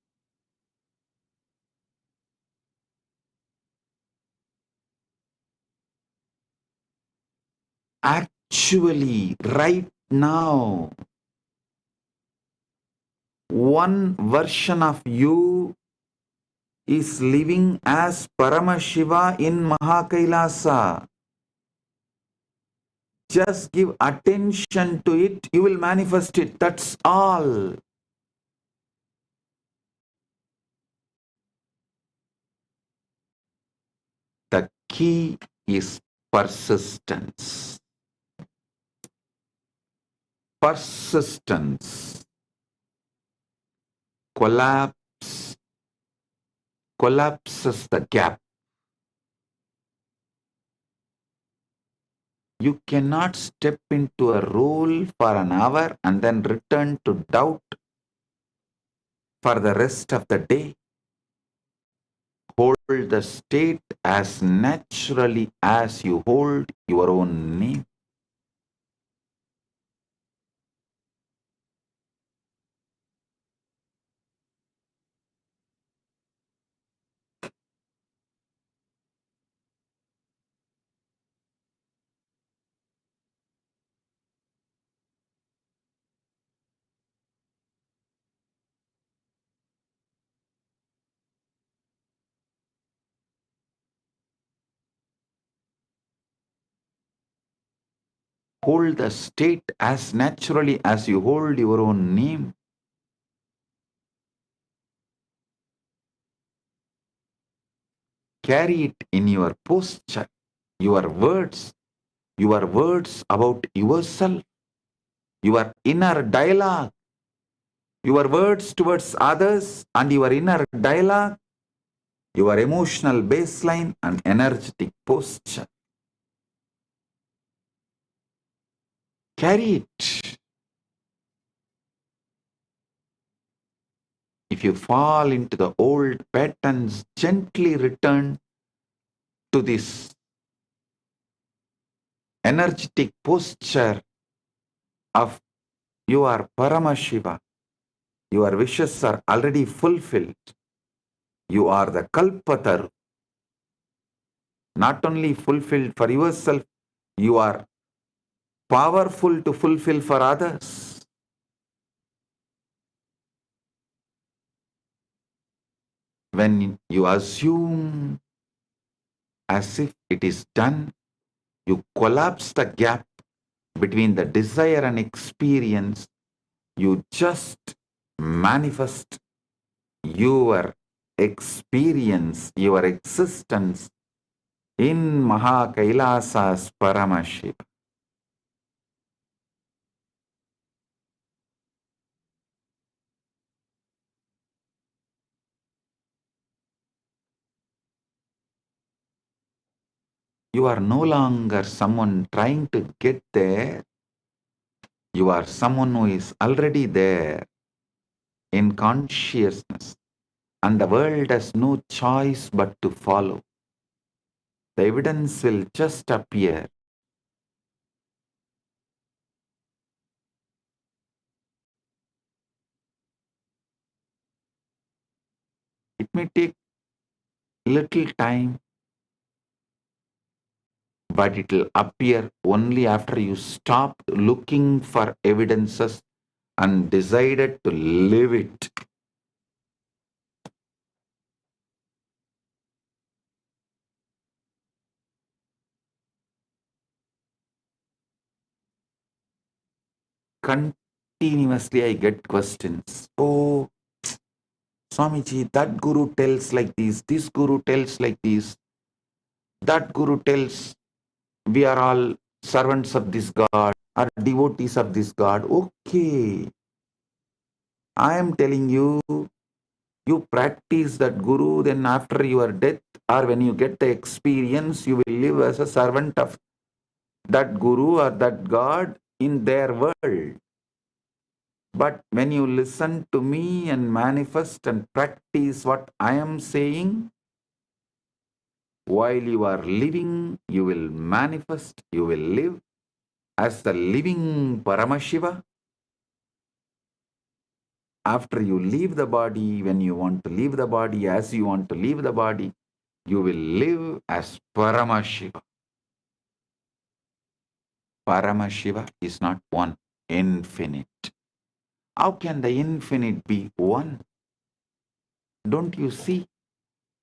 Actually, right now, one version of you is living as Paramashiva in Maha Kailasa. Just give attention to it, you will manifest it. That's all. The key is persistence. Persistence. Collapses the gap. You cannot step into a role for an hour and then return to doubt for the rest of the day. Hold the state as naturally as you hold your own name. hold the state as naturally as you hold your own name. Carry it in your posture, your words about yourself, your inner dialogue, your words towards others and your inner dialogue, your emotional baseline and energetic posture. Carry it. If you fall into the old patterns, gently return to this energetic posture of you are Paramashiva. Your wishes are already fulfilled. You are the Kalpataru. Not only fulfilled for yourself, you are powerful to fulfill for others. When you assume as if it is done, you collapse the gap between the desire and experience. You just manifest your experience, your existence in Maha Kailasa's Paramashiva. You are no longer someone trying to get there. You are someone who is already there in consciousness, and the world has no choice but to follow. The evidence will just appear. It may take little time, but it will appear only after you stop looking for evidences and decided to live it. Continuously I get questions. Oh, Swamiji, that guru tells like this guru tells like this, that guru tells we are all servants of this God, are devotees of this God. Okay, I am telling you, you practice that guru, then after your death or when you get the experience, you will live as a servant of that guru or that God in their world. But when you listen to me and manifest and practice what I am saying, while you are living, you will manifest, you will live as the living Paramashiva. After you leave the body, when you want to leave the body, as you want to leave the body, you will live as Paramashiva. Paramashiva is not one, infinite. How can the infinite be one? Don't you see?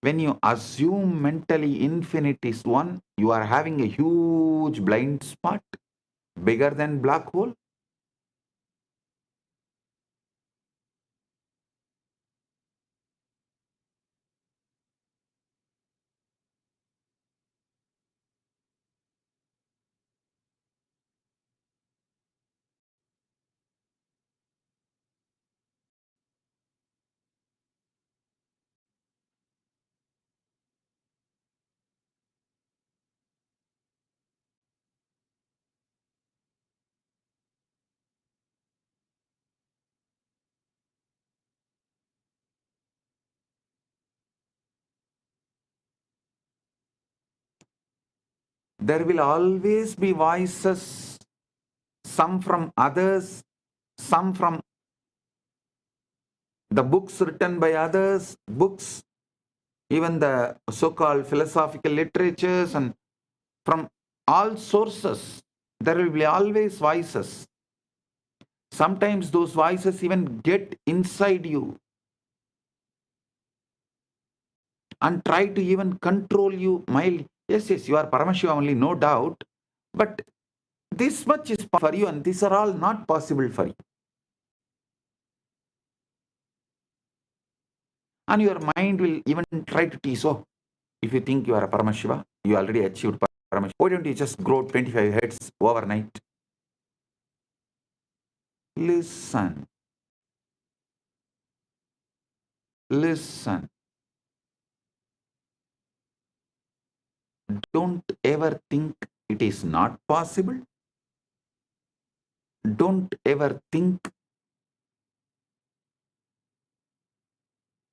When you assume mentally infinite is one, you are having a huge blind spot, bigger than black hole. There will always be voices, some from others, some from the books written by others, books, even the so-called philosophical literatures, and from all sources, there will be always voices. Sometimes those voices even get inside you and try to even control you mildly. Yes, you are Paramashiva only, no doubt, but This much is for you, and these are all not possible for you. And your mind will even try to tease, oh, if you think you are a Paramashiva, you already achieved Paramashiva. Why don't you just grow 25 heads overnight? Listen. Listen. Don't ever think it is not possible. Don't ever think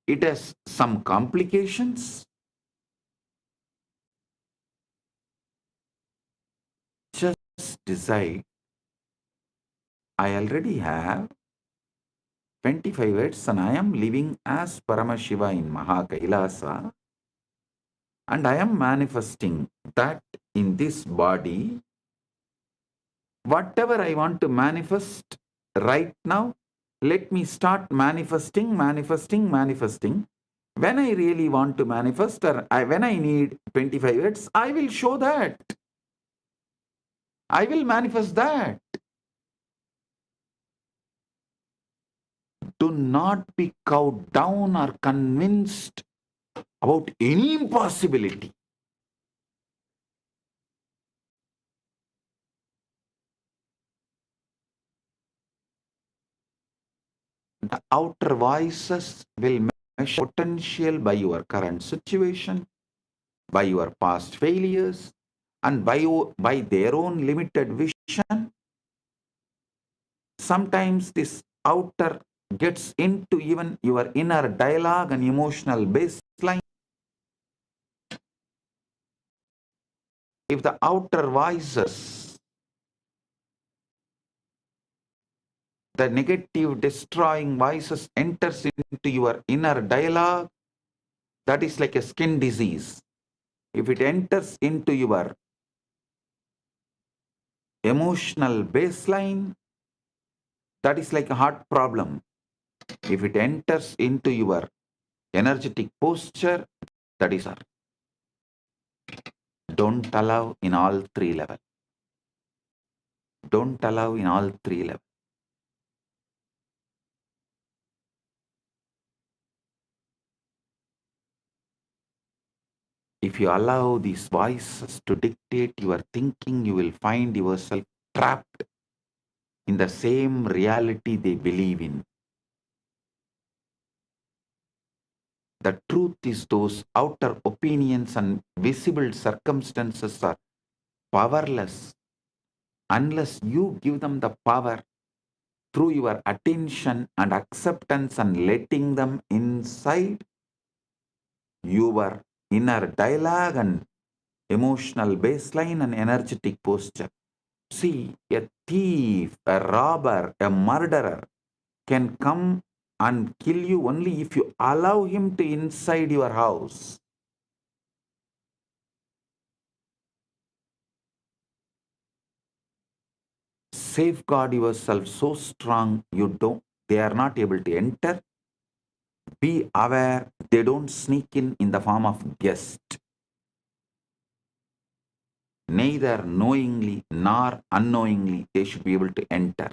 it has some complications. Just decide, I already have 25 heads and I am living as Paramashiva in Maha Kailasa, and I am manifesting that in this body. Whatever I want to manifest right now, let me start manifesting. When I really want to manifest, or when I need 25 heads, I will show that. I will manifest that. Do not be cowed down or convinced about any impossibility. The outer voices will measure potential by your current situation, by your past failures, and by their own limited vision. Sometimes this outer gets into even your inner dialogue and emotional baseline. If the outer voices, the negative destroying voices enters into your inner dialogue, that is like a skin disease. If it enters into your emotional baseline, that is like a heart problem. If it enters into your energetic posture, that is our. Don't allow in all three levels. Don't allow in all three levels. If you allow these voices to dictate your thinking, you will find yourself trapped in the same reality they believe in. The truth is, those outer opinions and visible circumstances are powerless unless you give them the power through your attention and acceptance and letting them inside your inner dialogue and emotional baseline and energetic posture. See, a thief, a robber, a murderer can come and kill you only if you allow him to inside your house. Safeguard yourself so strong they are not able to enter. Be aware they don't sneak in the form of guest. Neither knowingly nor unknowingly they should be able to enter.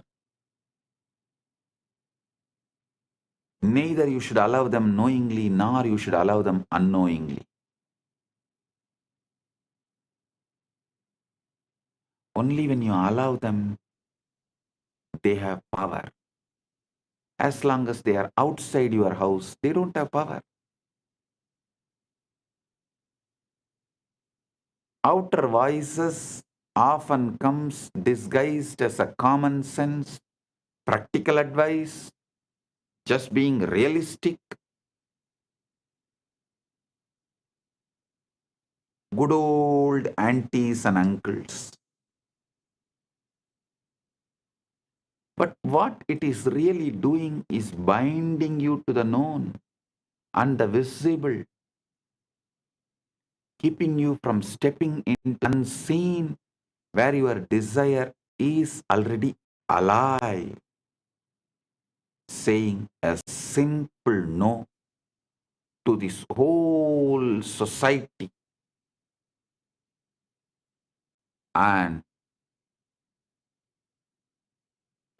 Neither you should allow them knowingly nor you should allow them unknowingly. Only when you allow them, they have power. As long as they are outside your house, they don't have power. Outer voices often comes disguised as a common sense, practical advice, just being realistic, good old aunties and uncles. But what it is really doing is binding you to the known and the visible, keeping you from stepping into unseen where your desire is already alive, saying a simple no to this whole society and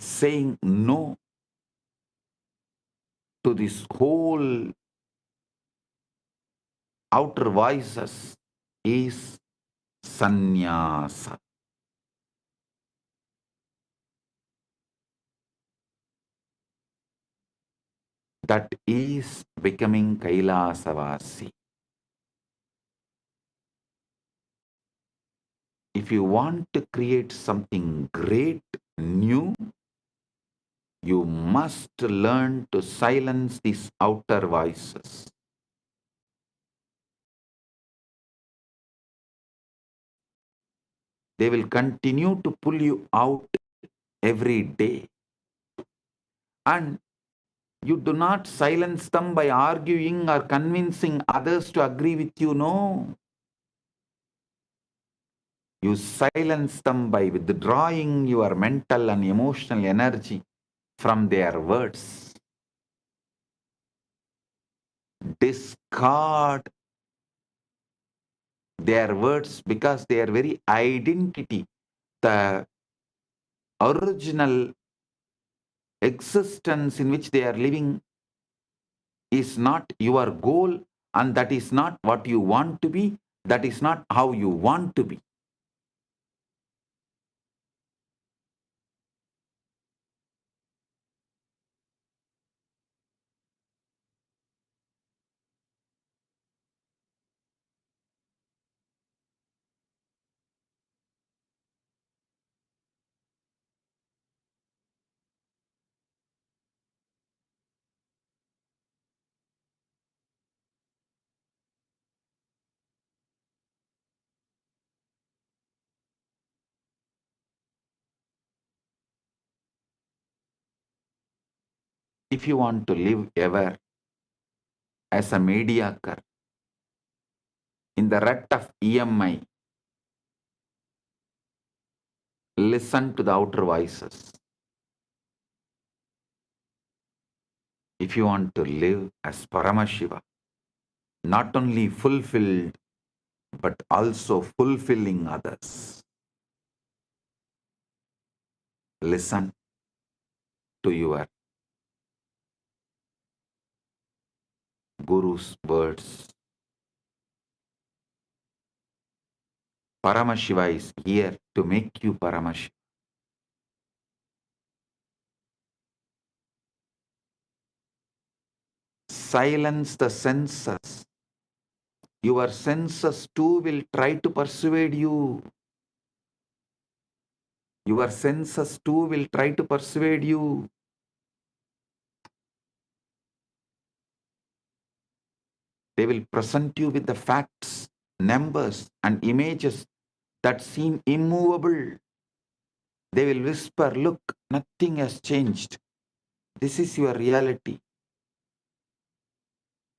saying no to this whole outer voices is sannyasa. That is becoming Kailasavasi. If you want to create something great, new, you must learn to silence these outer voices. They will continue to pull you out every day. And you do not silence them by arguing or convincing others to agree with you. No. You silence them by withdrawing your mental and emotional energy from their words. Discard their words because their very identity, the original existence in which they are living, is not your goal, and that is not what you want to be. That is not how you want to be. If you want to live ever as a mediocre in the rut of EMI, listen to the outer voices. If you want to live as Paramashiva, not only fulfilled, but also fulfilling others, listen to your Guru's words. Paramashiva is here to make you Paramashiva. Silence the senses. Your senses too will try to persuade you. Your senses too will try to persuade you. They will present you with the facts, numbers, and images that seem immovable. They will whisper, look, nothing has changed. This is your reality.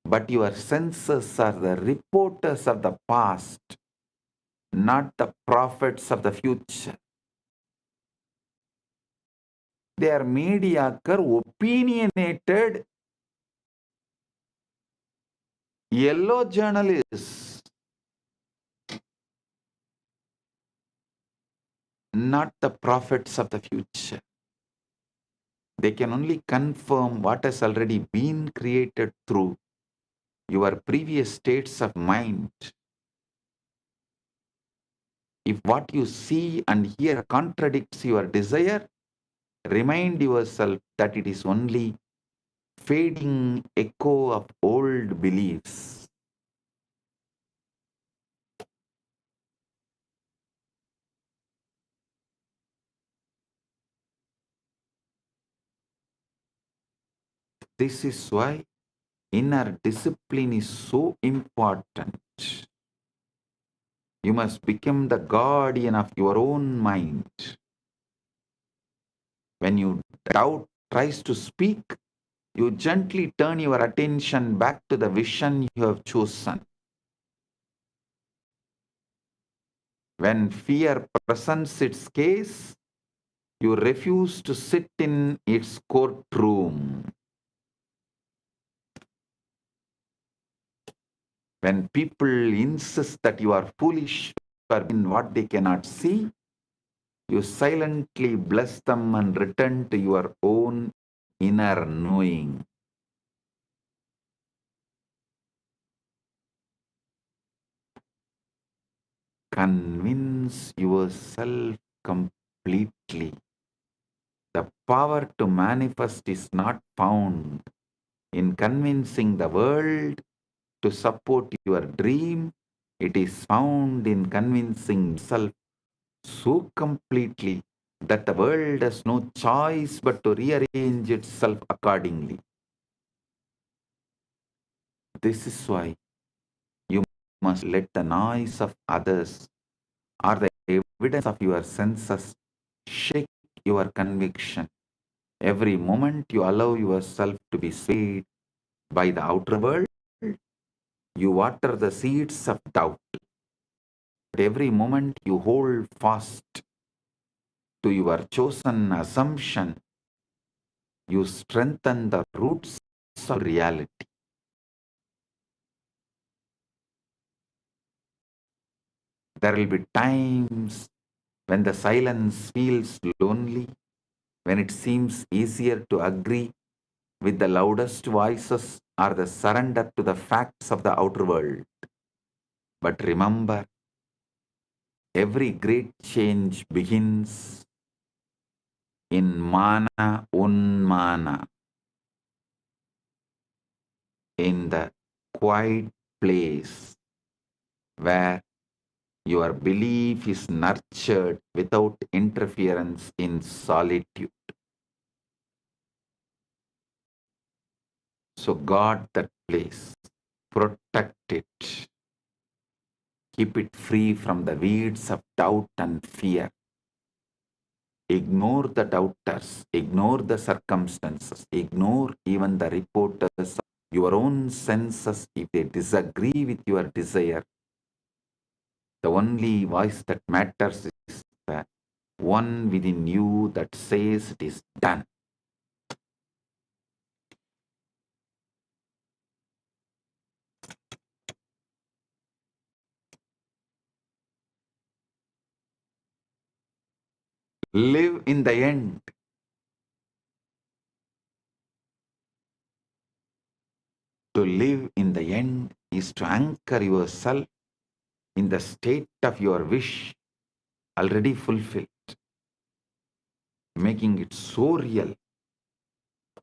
But your senses are the reporters of the past, not the prophets of the future. They are mediocre, opinionated, yellow journalists, not the prophets of the future. They can only confirm what has already been created through your previous states of mind. If what you see and hear contradicts your desire, remind yourself that it is only fading echo of old beliefs. This is why inner discipline is so important. You must become the guardian of your own mind. When you doubt tries to speak, you gently turn your attention back to the vision you have chosen. When fear presents its case, you refuse to sit in its courtroom. When people insist that you are foolish in what they cannot see, You silently bless them and return to your own inner knowing. Convince yourself completely. The power to manifest is not found in convincing the world to support your dream. It is found in convincing yourself so completely that the world has no choice but to rearrange itself accordingly. This is why you must let the noise of others or the evidence of your senses shake your conviction. Every moment you allow yourself to be swayed by the outer world, you water the seeds of doubt. But every moment you hold fast to your chosen assumption, you strengthen the roots of reality. There will be times when the silence feels lonely, when it seems easier to agree with the loudest voices or the surrender to the facts of the outer world. But remember, every great change begins in mana unmana, in the quiet place where your belief is nurtured without interference in solitude. So guard that place, protect it, keep it free from the weeds of doubt and fear. Ignore the doubters, ignore the circumstances, ignore even the reporters, your own senses if they disagree with your desire. The only voice that matters is the one within you that says it is done. Live in the end. To live in the end is to anchor yourself in the state of your wish already fulfilled, making it so real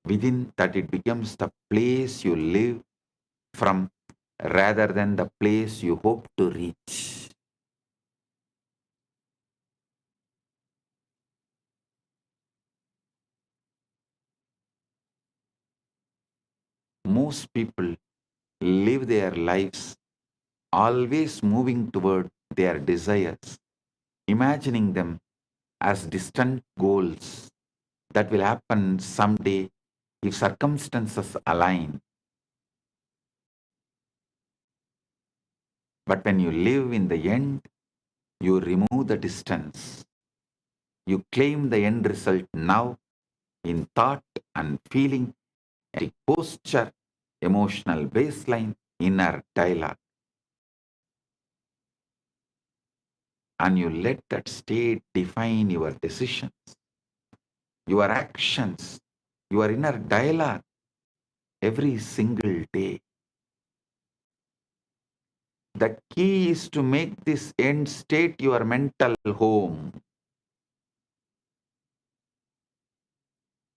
within that it becomes the place you live from rather than the place you hope to reach. Most people live their lives always moving toward their desires, imagining them as distant goals that will happen someday if circumstances align. But when you live in the end, you remove the distance. You claim the end result now in thought and feeling, a posture, emotional baseline, inner dialogue. And you let that state define your decisions, your actions, your inner dialogue every single day. The key is to make this end state your mental home,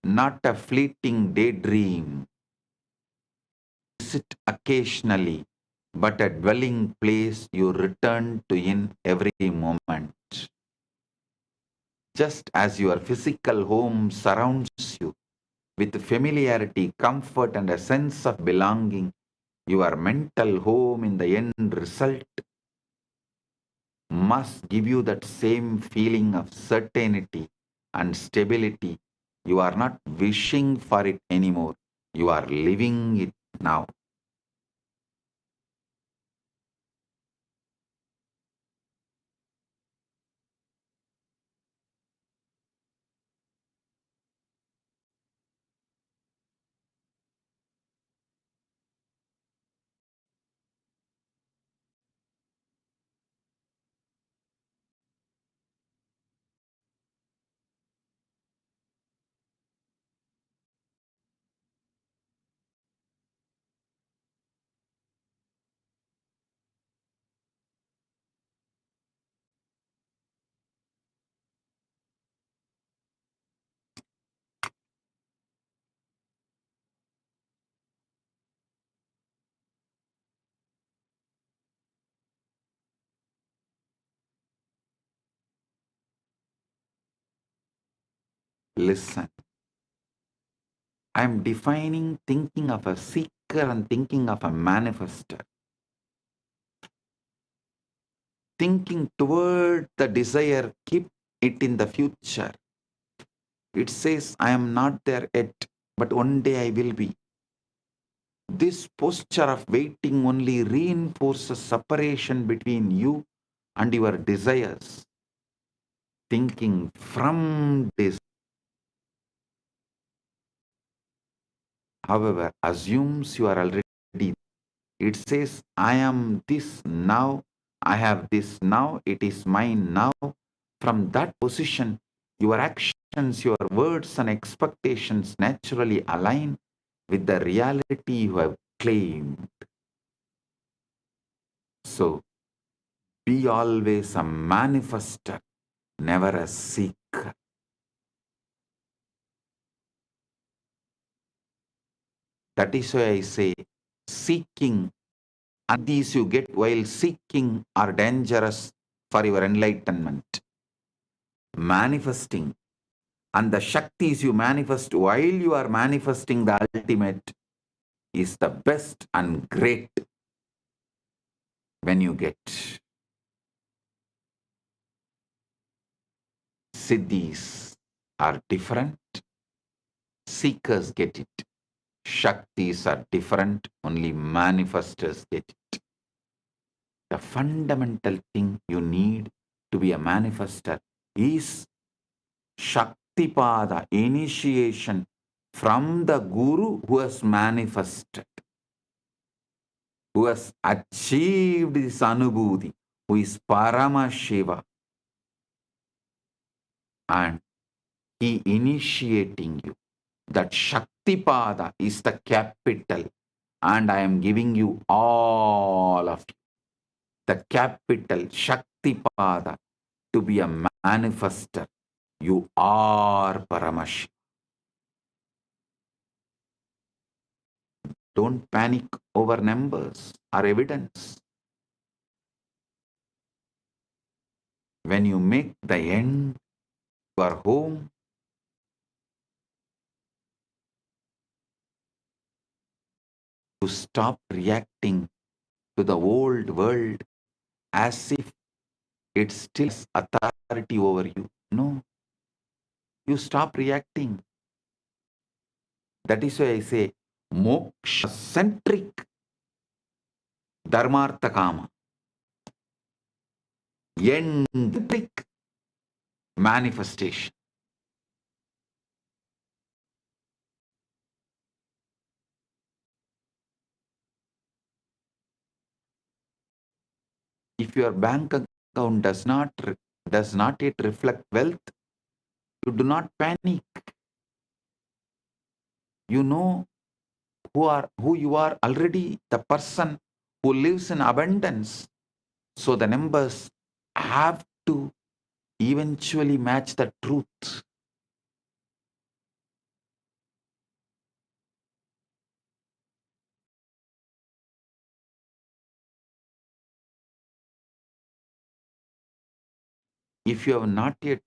not a fleeting daydream. Visit occasionally, but a dwelling place you return to in every moment. Just as your physical home surrounds you with familiarity, comfort, and a sense of belonging, your mental home in the end result must give you that same feeling of certainty and stability. You are not wishing for it anymore. You are living it now. Listen. I am defining thinking of a seeker and thinking of a manifester. Thinking toward the desire, keep it in the future. It says, I am not there yet, but one day I will be. This posture of waiting only reinforces separation between you and your desires. Thinking from this, however, assumes you are already. It says, I am this now, I have this now, it is mine now. From that position, your actions, your words and expectations naturally align with the reality you have claimed. So, be always a manifester, never a seeker. That is why I say seeking, and these you get while seeking are dangerous for your enlightenment. Manifesting and the Shaktis you manifest while you are manifesting the ultimate is the best and great when you get. Siddhis are different, seekers get it. Shaktis are different, only manifestors get it. The fundamental thing you need to be a manifester is Shaktipada, initiation from the Guru who has manifested, who has achieved this Anubhuti, who is Paramashiva, and he initiating you. That Shaktipada is the capital, and I am giving you all of you. The capital Shaktipada to be a manifester. You are Paramashiva. Don't panic over numbers or evidence. When you make the end your home, you stop reacting to the old world as if it still has authority over you. No, you stop reacting. That is why I say moksha-centric dharmartha kama, end-centric manifestation. If your bank account does not yet reflect wealth, you do not panic. You know who you are already, the person who lives in abundance. So the numbers have to eventually match the truth. If you have not yet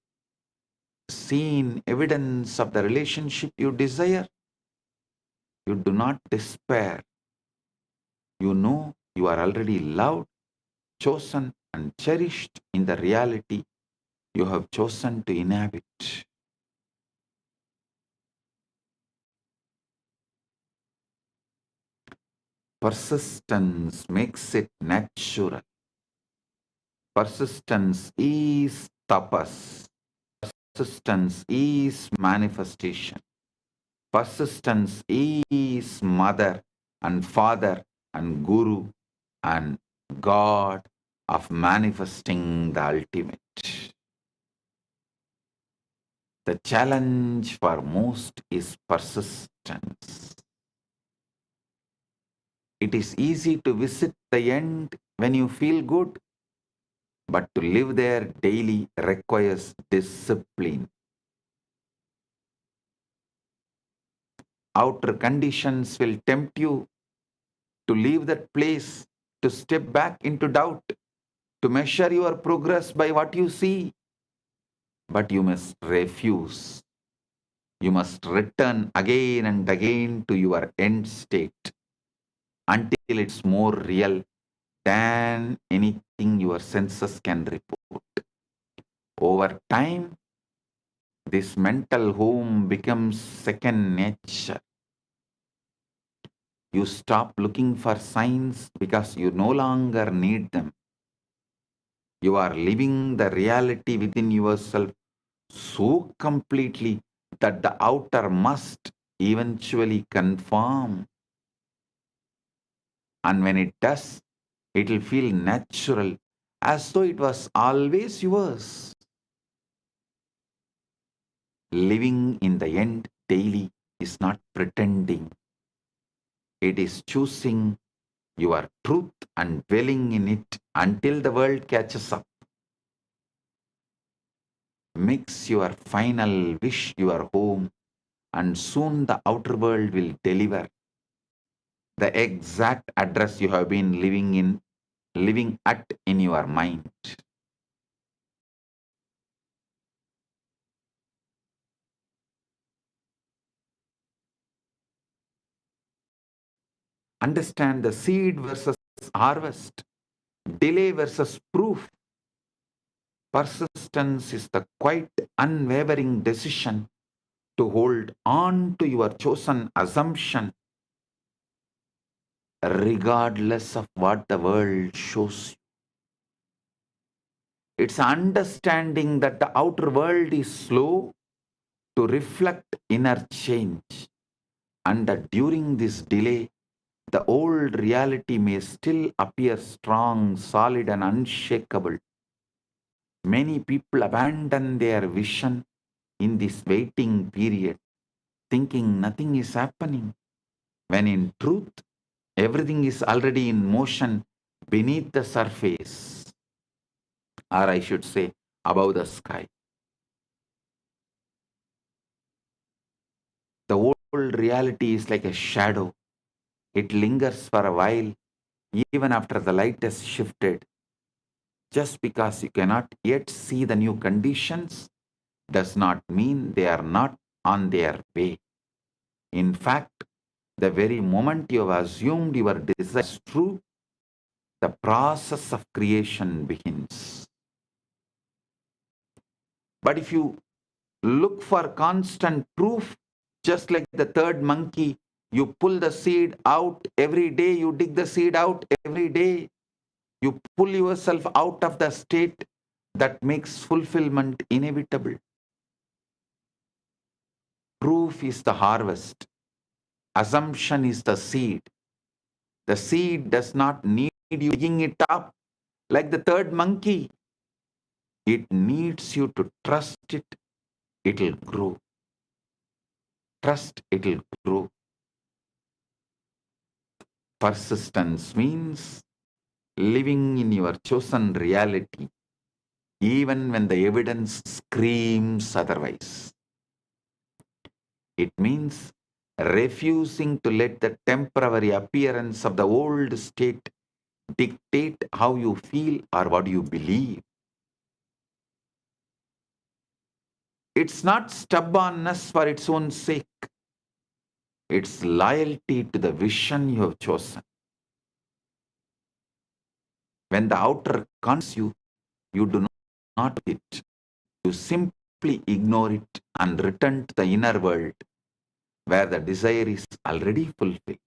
seen evidence of the relationship you desire, you do not despair. You know you are already loved, chosen, and cherished in the reality you have chosen to inhabit. Persistence makes it natural. Persistence is tapas. Persistence is manifestation. Persistence is mother and father and guru and God of manifesting the ultimate. The challenge for most is persistence. It is easy to visit the end when you feel good, but to live there daily requires discipline. Outer conditions will tempt you to leave that place, to step back into doubt, to measure your progress by what you see. But you must refuse. You must return again and again to your end state until it's more real than anything your senses can report. Over time, this mental home becomes second nature. You stop looking for signs because you no longer need them. You are living the reality within yourself so completely that the outer must eventually conform. And when it does, it will feel natural, as though it was always yours. Living in the end daily is not pretending. It is choosing your truth and dwelling in it until the world catches up. Makes your final wish your home, and soon the outer world will deliver the exact address you have been living at in your mind. Understand the seed versus harvest, delay versus proof. Persistence is the quite unwavering decision to hold on to your chosen assumption regardless of what the world shows you. It's understanding that the outer world is slow to reflect inner change, and that during this delay, the old reality may still appear strong, solid, and unshakable. Many people abandon their vision in this waiting period, thinking nothing is happening, when in truth, everything is already in motion beneath the surface, or I should say, above the sky. The old reality is like a shadow. It lingers for a while, even after the light has shifted. Just because you cannot yet see the new conditions does not mean they are not on their way. In fact, the very moment you have assumed your desire is true, the process of creation begins. But if you look for constant proof, just like the third monkey, you pull the seed out every day, you dig the seed out every day, you pull yourself out of the state that makes fulfillment inevitable. Proof is the harvest. Assumption is the seed. The seed does not need you digging it up like the third monkey. It needs you to trust it. It'll grow. Trust it'll grow. Persistence means living in your chosen reality, even when the evidence screams otherwise. It means refusing to let the temporary appearance of the old state dictate how you feel or what you believe. It's not stubbornness for its own sake. It's loyalty to the vision you have chosen. When the outer cons you, you do not it. You simply ignore it and return to the inner world where the desire is already fulfilled.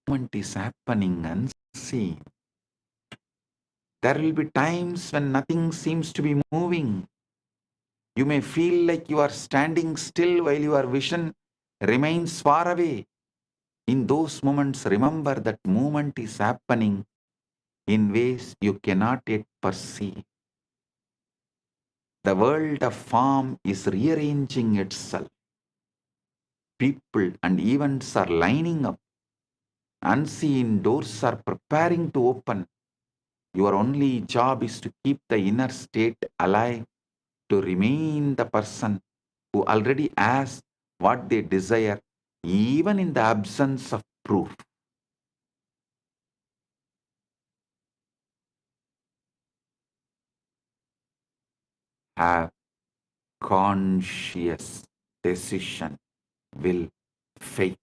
Movement is happening unseen. There will be times when nothing seems to be moving. You may feel like you are standing still while your vision remains far away. In those moments, remember that movement is happening in ways you cannot yet perceive. The world of form is rearranging itself. People and events are lining up. Unseen doors are preparing to open. Your only job is to keep the inner state alive, to remain the person who already has what they desire, even in the absence of proof. Have conscious decision, will, faith.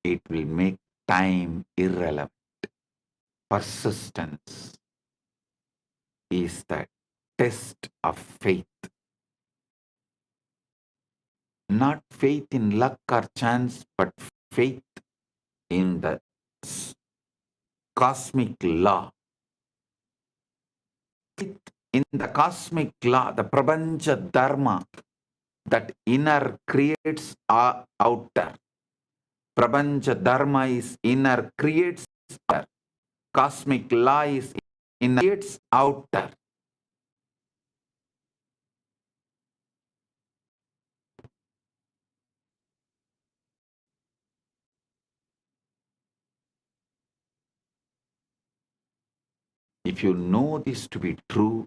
It will make time irrelevant. Persistence is the test of faith. Not faith in luck or chance, but faith in the cosmic law. Faith in the cosmic law, the Prapancha Dharma, that inner creates outer. Prapancha Dharma is inner creates outer. Cosmic law is inner creates outer. If you know this to be true,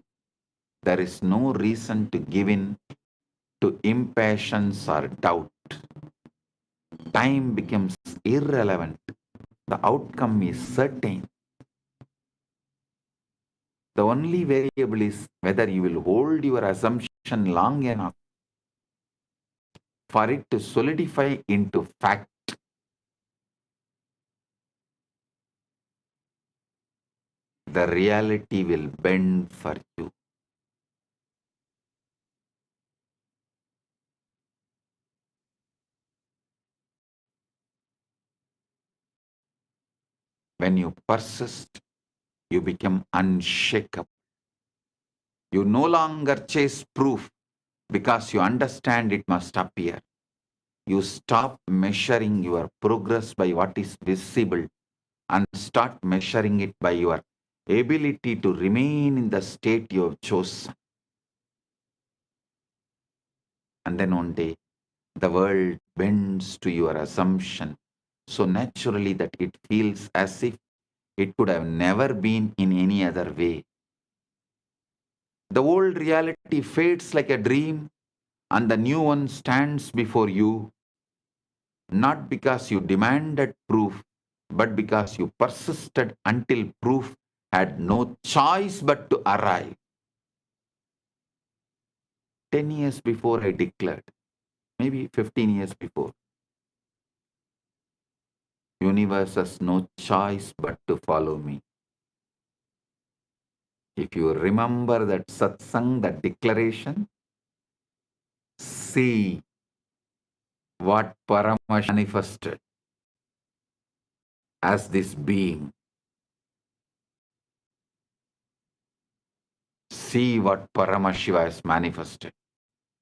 there is no reason to give in to impatience or doubt. Time becomes irrelevant. The outcome is certain. The only variable is whether you will hold your assumption long enough for it to solidify into fact. The reality will bend for you. When you persist, you become unshakable. You no longer chase proof because you understand it must appear. You stop measuring your progress by what is visible and start measuring it by your ability to remain in the state you have chosen. And then one day, the world bends to your assumption so naturally that it feels as if it could have never been in any other way. The old reality fades like a dream, and the new one stands before you, not because you demanded proof, but because you persisted until proof had no choice but to arrive. 10 years before I declared, maybe 15 years before, universe has no choice but to follow me. If you remember that satsang, that declaration, see what Paramashiva manifested as this being. See what Paramashiva has manifested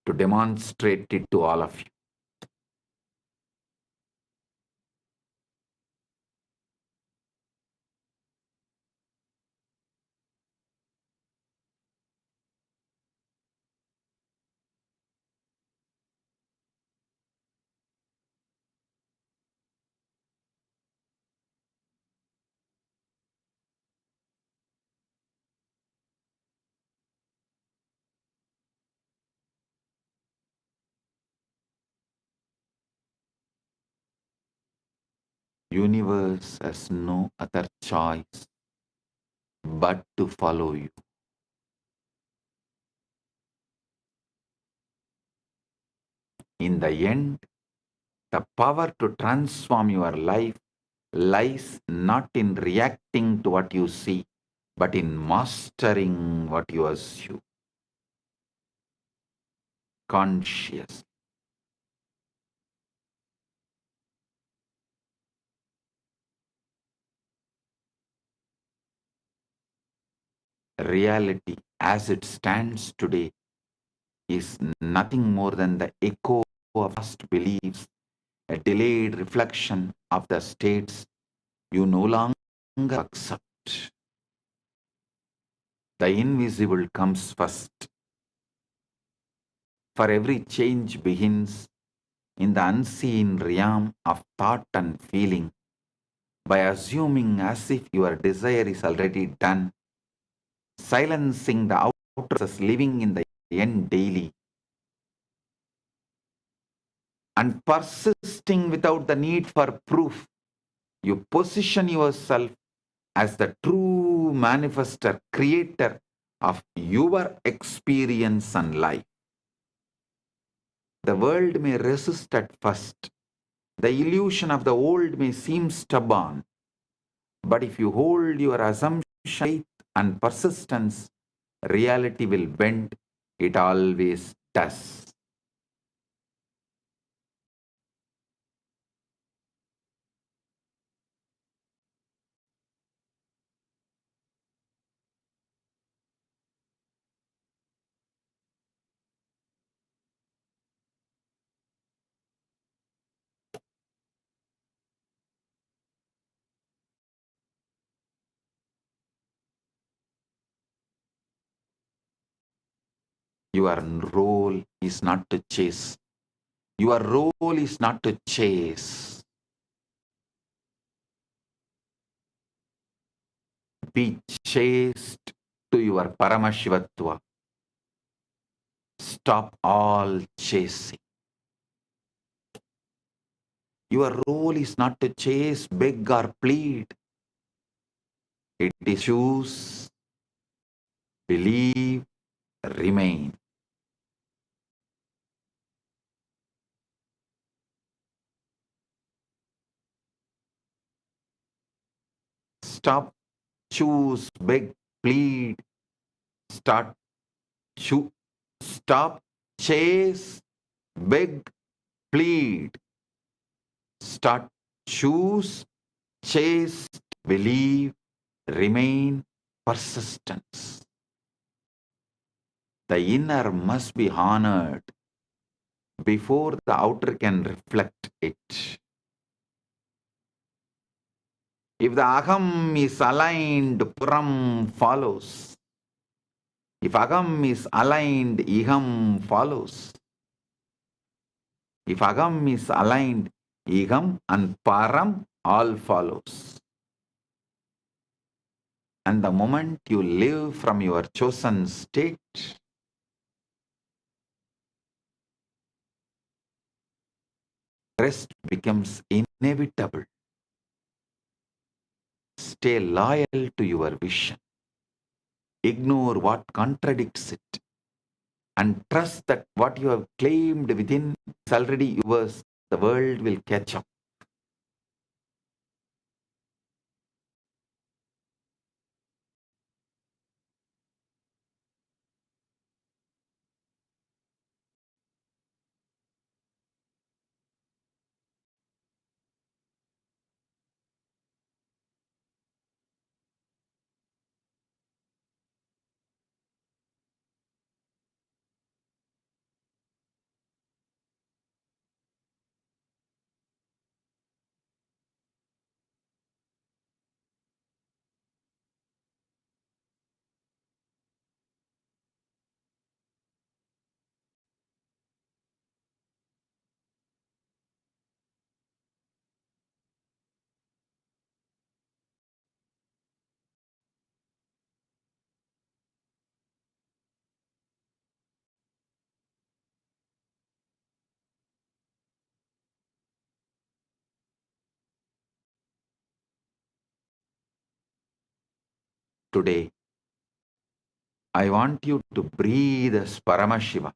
to demonstrate it to all of you. Universe has no other choice but to follow you. In the end, the power to transform your life lies not in reacting to what you see, but in mastering what you assume. Conscious. Reality as it stands today is nothing more than the echo of past beliefs, a delayed reflection of the states you no longer accept. The invisible comes first. For every change begins in the unseen realm of thought and feeling. by assuming as if your desire is already done, silencing the outer forces living in the end daily, and persisting without the need for proof. You position yourself as the true manifester, creator of your experience and life. The world may resist at first. The illusion of the old may seem stubborn. But if you hold your assumption, faith, and persistence, reality will bend. It always does. Your role is not to chase. Your role is not to chase. Be chaste to your Paramashivatva. Stop all chasing. Your role is not to chase, beg, or plead. It is choose, believe, remain. Stop, choose, beg, plead. Stop, chase, beg, plead. Start, choose, chase, believe, remain, persistence. The inner must be honored before the outer can reflect it. If the aham is aligned, puram follows. If agam is aligned, iham follows. If agam is aligned, iham and param all follows. And the moment you live from your chosen state, rest becomes inevitable. Stay loyal to your vision. Ignore what contradicts it. And trust that what you have claimed within is already yours. The world will catch up. Today, I want you to breathe as Paramashiva.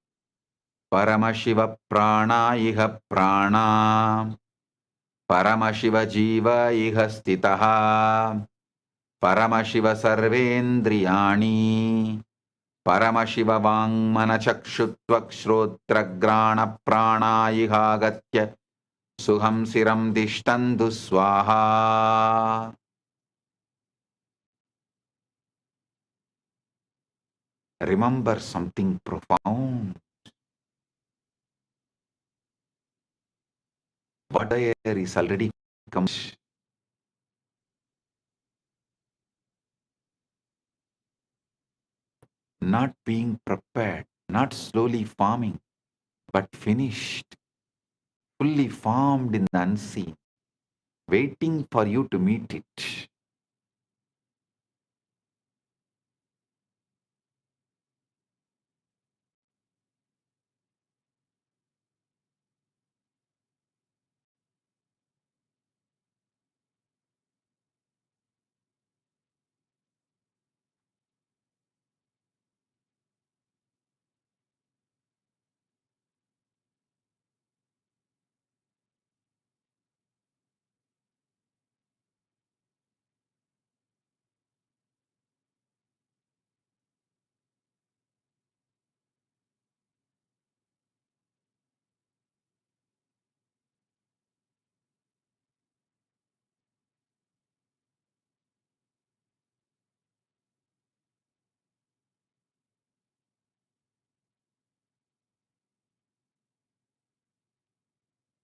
Paramashiva prana iha prana. Paramashiva jiva iha stitaha. Paramashiva sarvendriyani. Paramashiva vangmana chakshuttvak shrotragrana prana iha gatya. Suham siram dishtandu swaha. Remember something profound. What air is already come. Not being prepared, not slowly forming, but finished, fully formed in the unseen. waiting for you to meet it.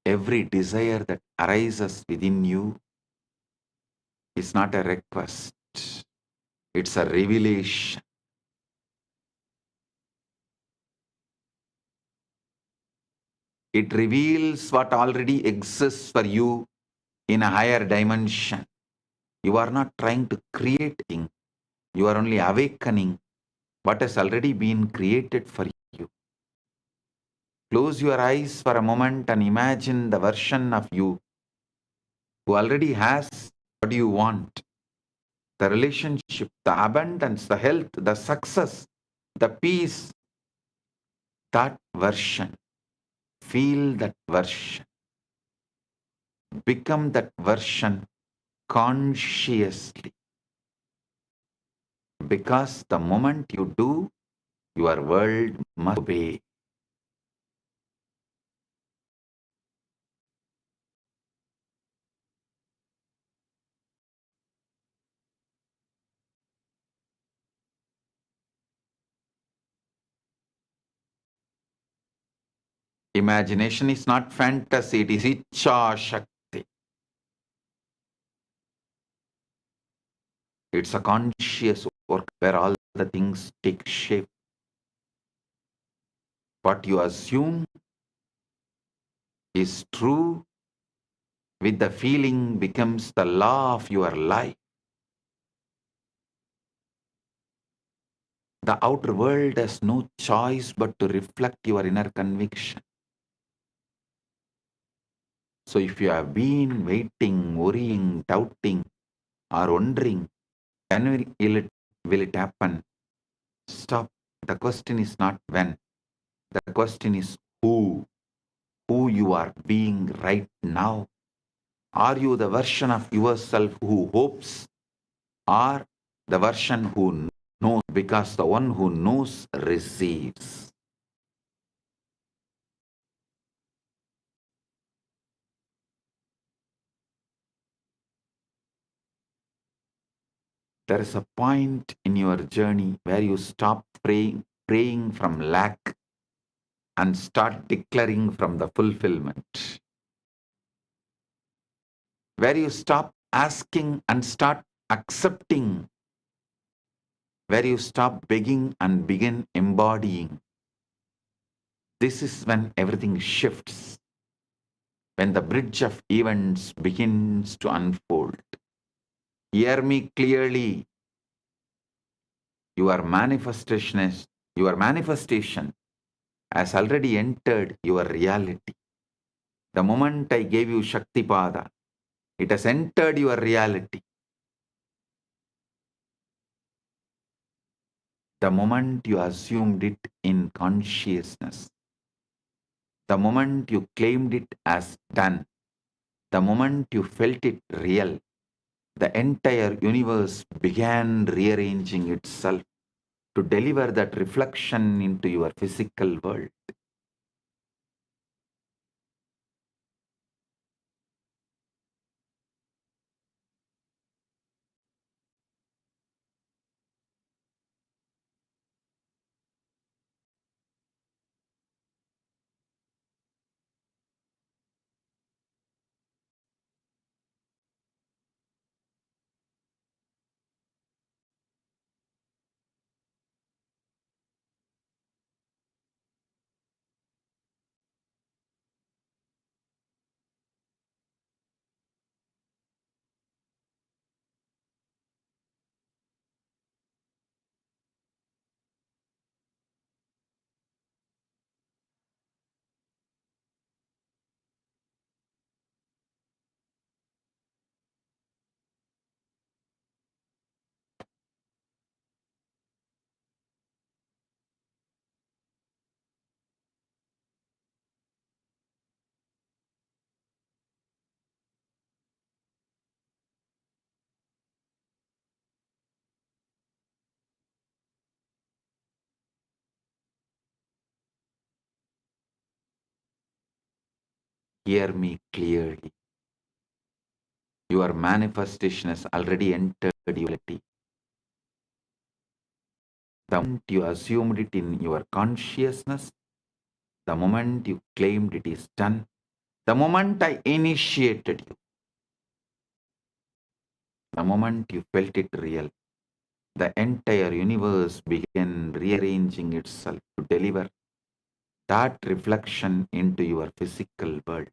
Every desire that arises within you is not a request, it's a revelation. It reveals what already exists for you in a higher dimension. You are not trying to create things, you are only awakening what has already been created for you. Close your eyes for a moment and imagine the version of you who already has what you want: the relationship, the abundance, the health, the success, the peace. That version. Feel that version. Become that version consciously. Because the moment you do, your world must obey. Imagination is not fantasy, it is Icha Shakti. It's a conscious work where all the things take shape. What you assume is true with the feeling becomes the law of your life. The outer world has no choice but to reflect your inner conviction. So if you have been waiting, worrying, doubting, or wondering, when will it happen? Stop. The question is not when. The question is who. Who you are being right now. Are you the version of yourself who hopes, or the version who knows? Because the one who knows receives. There is a point in your journey where you stop praying from lack and start declaring from the fulfillment. Where you stop asking and start accepting. Where you stop begging and begin embodying. This is when everything shifts. When the bridge of events begins to unfold. Hear me clearly. Your manifestation has already entered your reality. The moment I gave you Shaktipada, it has entered your reality. The moment you assumed it in consciousness, the moment you claimed it as done, the moment you felt it real, the entire universe began rearranging itself to deliver that reflection into your physical world. Hear me clearly. Your manifestation has already entered reality. The moment you assumed it in your consciousness, the moment you claimed it is done, the moment I initiated you, the moment you felt it real, the entire universe began rearranging itself to deliver that reflection into your physical world.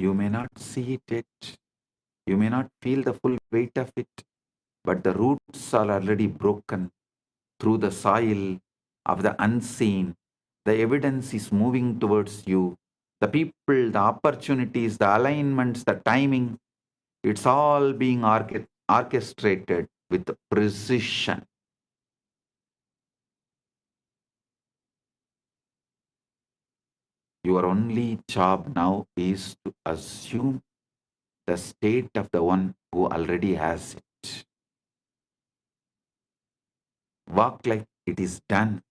You may not see it yet, you may not feel the full weight of it, but the roots are already broken through the soil of the unseen. The evidence is moving towards you. The people, the opportunities, the alignments, the timing, it's all being orchestrated with precision. Your only job now is to assume the state of the one who already has it. Walk like it is done.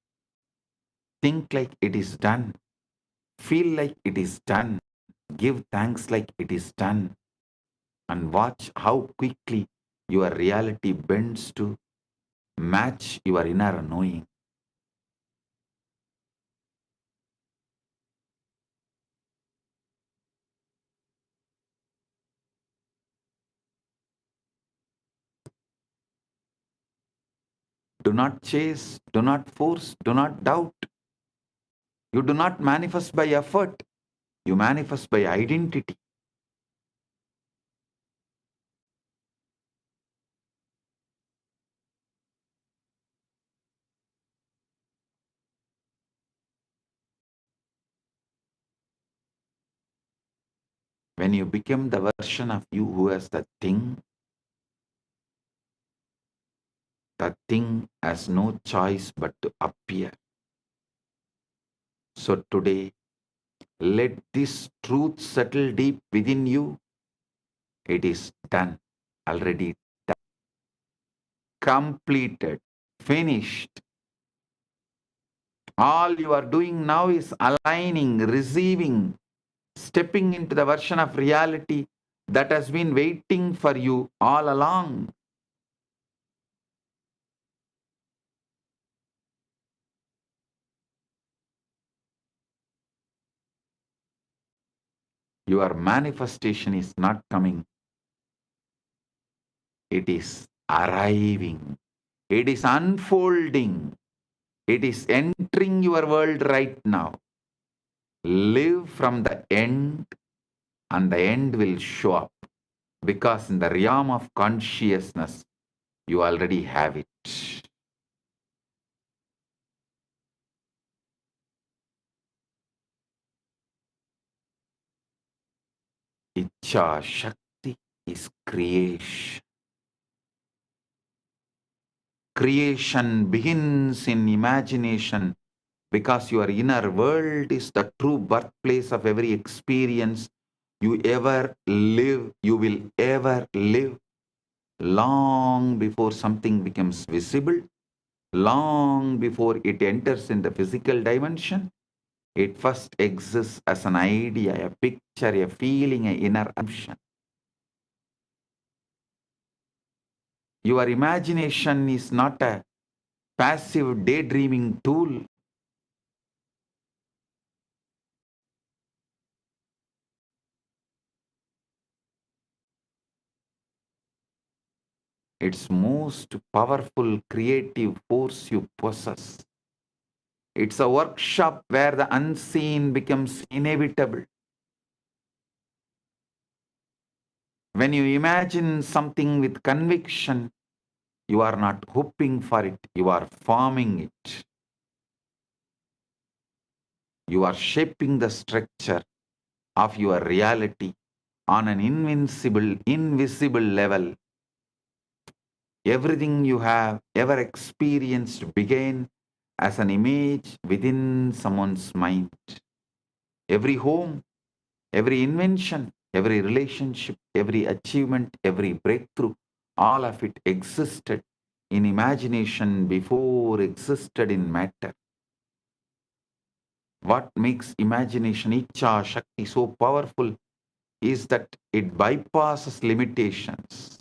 Think like it is done. Feel like it is done. Give thanks like it is done. And watch how quickly your reality bends to match your inner knowing. Do not chase, do not force, do not doubt. You do not manifest by effort, you manifest by identity. When you become the version of you who has the thing has no choice but to appear. So today, let this truth settle deep within you. It is done, already done, completed, finished. All you are doing now is aligning, receiving, stepping into the version of reality that has been waiting for you all along. Your manifestation is not coming. It is arriving. It is unfolding. It is entering your world right now. Live from the end, and the end will show up. Because in the realm of consciousness, you already have it. Icha Shakti is creation. Creation begins in imagination because your inner world is the true birthplace of every experience you ever live, you will ever live. Long before something becomes visible, long before it enters in the physical dimension, it first exists as an idea, a picture, a feeling, an inner assumption. Your imagination is not a passive daydreaming tool. It's most powerful creative force you possess. It's a workshop where the unseen becomes inevitable. When you imagine something with conviction, you are not hoping for it, you are forming it. You are shaping the structure of your reality on an invisible level. Everything you have ever experienced began as an image within someone's mind. Every home, every invention, Every relationship, every achievement, every breakthrough, all of it existed in imagination before existed in matter. What makes imagination Icha Shakti so powerful is that it bypasses limitations.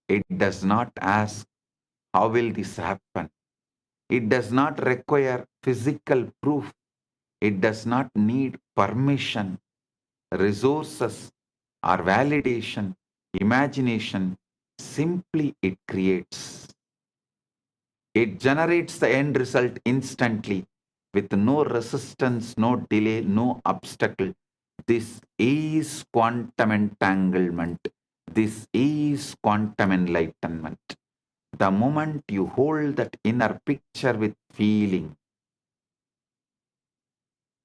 It does not ask, how will this happen? It does not require physical proof. It does not need permission, resources, or validation. Imagination, simply it creates. It generates the end result instantly with no resistance, no delay, no obstacle. This is quantum entanglement. This is quantum enlightenment. The moment you hold that inner picture with feeling,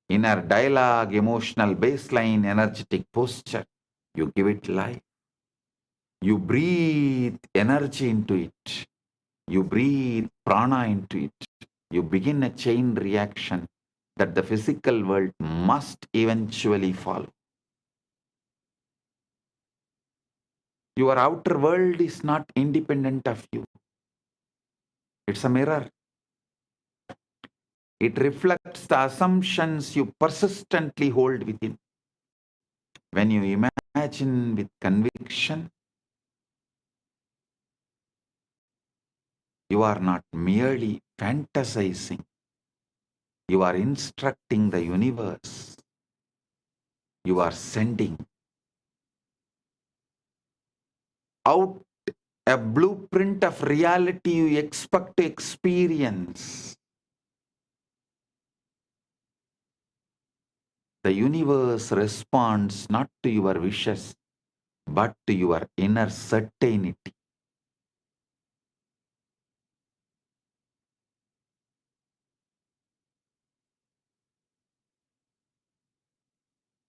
inner dialogue, emotional baseline, energetic posture, you give it life. You breathe energy into it. You breathe prana into it. You begin a chain reaction that the physical world must eventually follow. Your outer world is not independent of you. It's a mirror. It reflects the assumptions you persistently hold within. When you imagine with conviction, you are not merely fantasizing. You are instructing the universe. You are sending out a blueprint of reality you expect to experience. The universe responds not to your wishes, but to your inner certainty.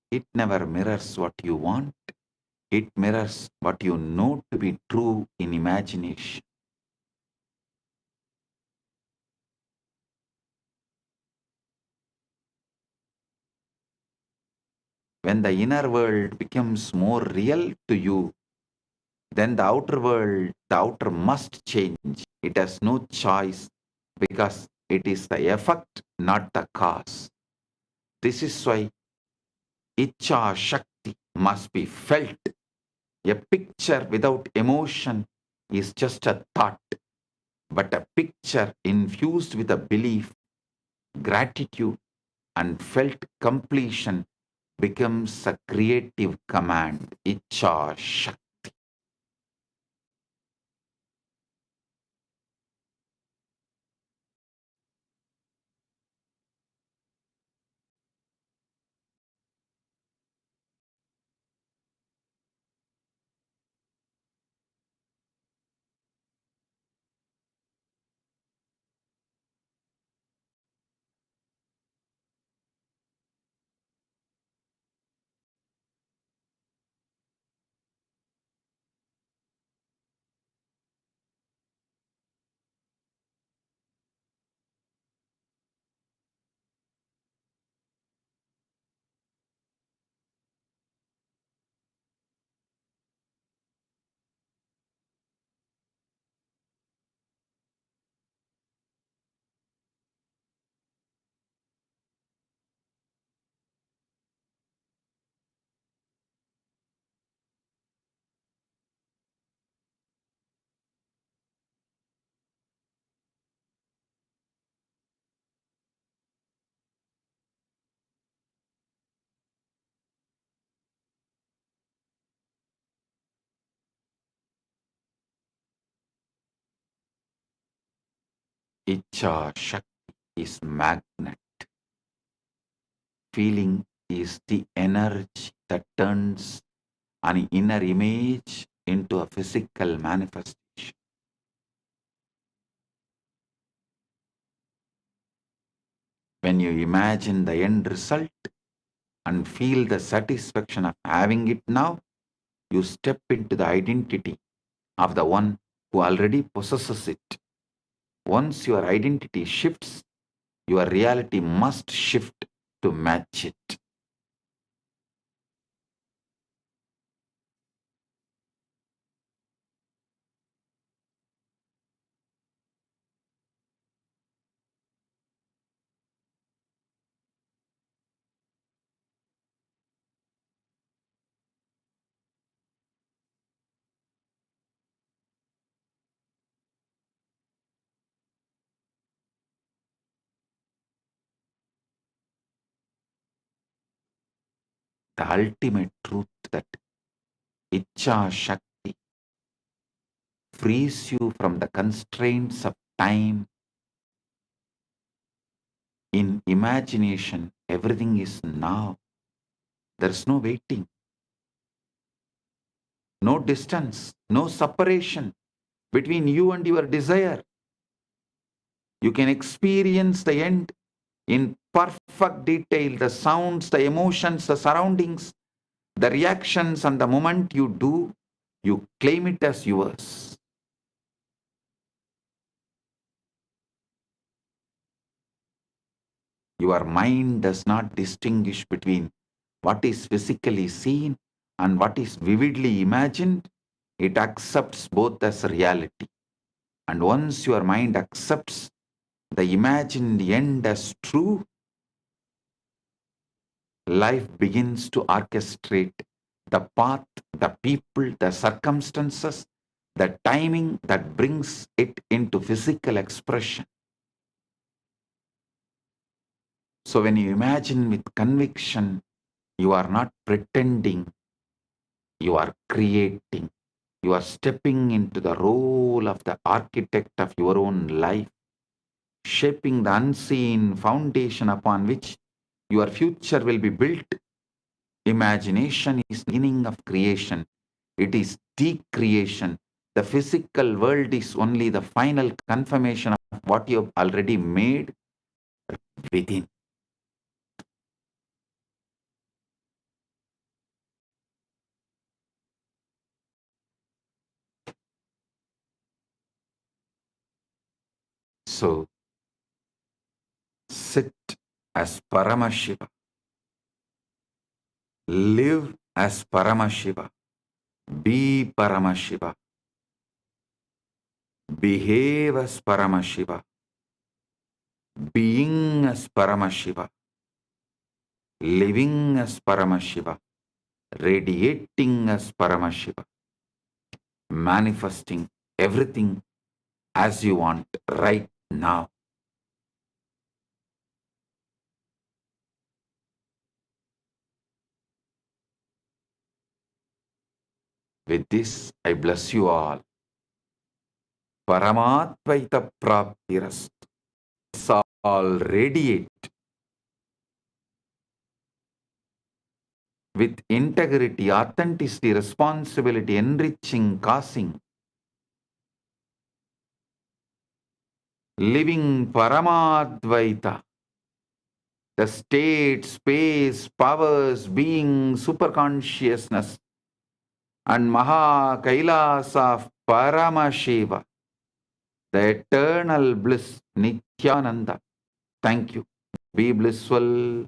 It never mirrors what you want. It mirrors what you know to be true in imagination. When the inner world becomes more real to you, then the outer world, the outer must change. It has no choice because it is the effect, not the cause. This is why Icha Shakti must be felt. A picture without emotion is just a thought, but a picture infused with a belief, gratitude, and felt completion becomes a creative command. Icha Shakti. Icha Shakti is magnet. Feeling is the energy that turns an inner image into a physical manifestation. When you imagine the end result and feel the satisfaction of having it now, you step into the identity of the one who already possesses it. Once your identity shifts, your reality must shift to match it. The ultimate truth that Icha Shakti frees you from the constraints of time. In imagination, everything is now. There's no waiting, no distance, no separation between you and your desire. You can experience the end in perfect detail, the sounds, the emotions, the surroundings, the reactions, and the moment you do, you claim it as yours. Your mind does not distinguish between what is physically seen and what is vividly imagined. It accepts both as reality. And once your mind accepts the imagined end as true, life begins to orchestrate the path, the people, the circumstances, the timing that brings it into physical expression. So when you imagine with conviction, you are not pretending, you are creating. You are stepping into the role of the architect of your own life, shaping the unseen foundation upon which your future will be built. Imagination is the beginning of creation. It is the creation. The physical world is only the final confirmation of what you have already made within. So, sit as Paramashiva. Live as Paramashiva. Be Paramashiva. Behave as Paramashiva. Being as Paramashiva. Living as Paramashiva. Radiating as Paramashiva. Manifesting everything as you want right now. With this, I bless you all. Paramatvaita Praptirast. All radiate with integrity, authenticity, responsibility, enriching, causing, living Paramadvaita, the state, space, powers, being, superconsciousness, and Maha Kailasa of Paramashiva, the eternal bliss, Nithyananda. Thank you. Be blissful.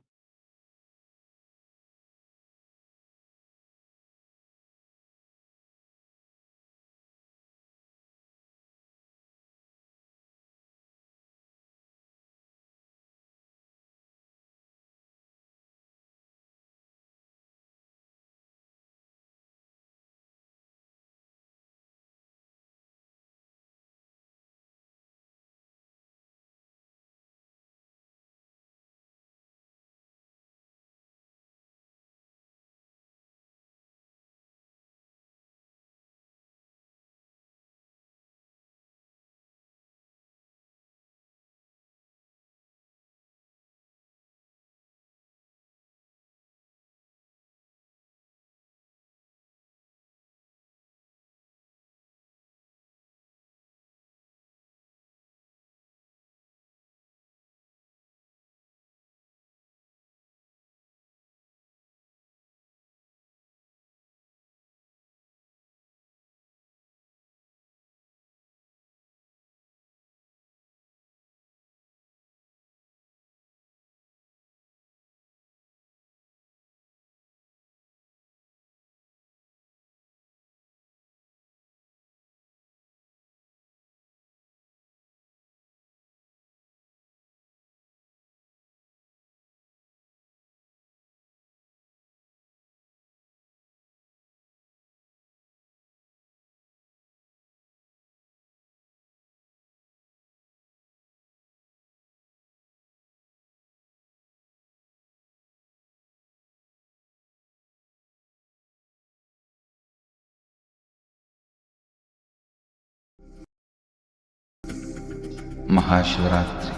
Maha Shivaratri.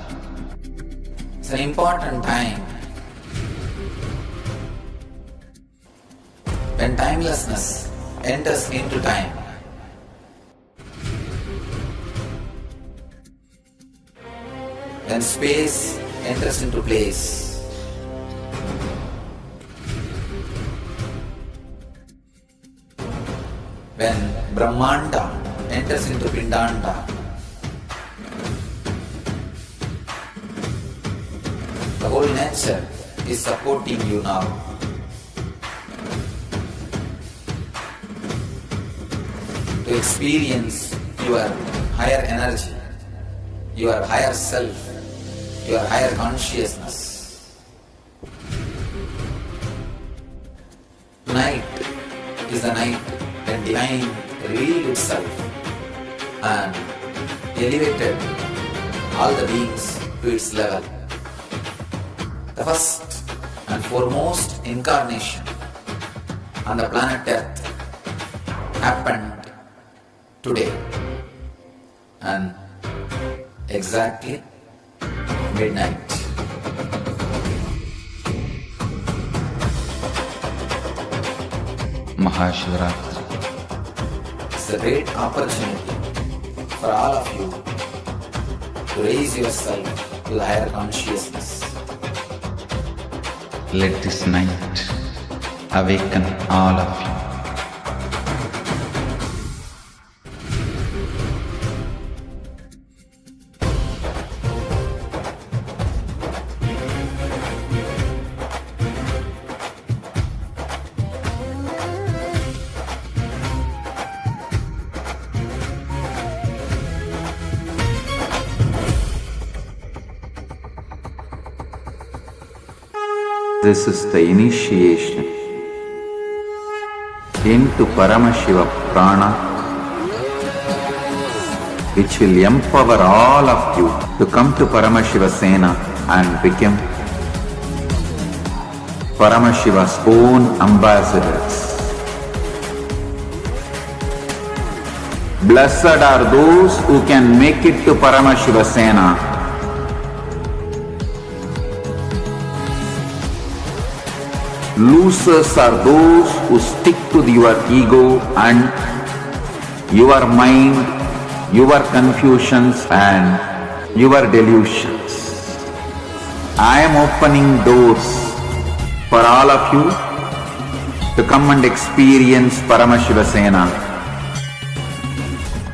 It's an important time when timelessness enters into time. When space enters into place. When Brahmanda enters into Pindanda. The whole nature is supporting you now. To experience your higher energy, your higher self, your higher consciousness. Tonight is the night when divine revealed itself and elevated all the beings to its level. The first and foremost incarnation on the planet Earth happened today and exactly midnight. Maha Shivaratri. It's a great opportunity for all of you to raise yourself to the higher consciousness. Let this night awaken all of you. This is the initiation into Paramashiva Prana, which will empower all of you to come to Paramashiva Sena and become Paramashiva's own ambassadors. Blessed are those who can make it to Paramashiva Sena. Losers are those who stick to your ego and your mind, your confusions and your delusions. I am opening doors for all of you to come and experience Paramashiva Sena.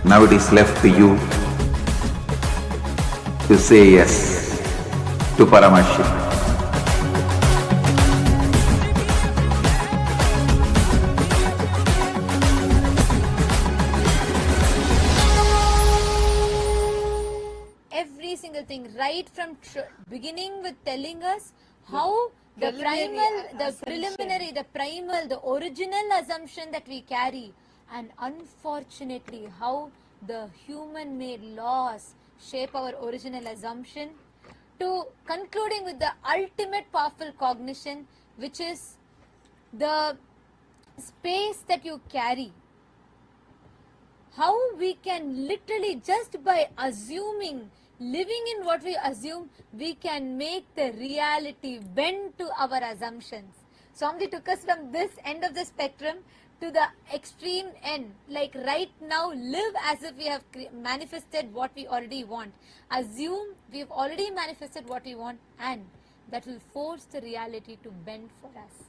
Now it is left to you to say yes to Paramashiva. Right from beginning with telling us how the preliminary, the primal, the original assumption that we carry, and unfortunately how the human-made laws shape our original assumption, to concluding with the ultimate powerful cognition, which is the space that you carry. How we can literally, just by assuming, living in what we assume, we can make the reality bend to our assumptions. Swamiji took us from this end of the spectrum to the extreme end. Like right now, live as if we have manifested what we already want. Assume we have already manifested what we want, and that will force the reality to bend for us.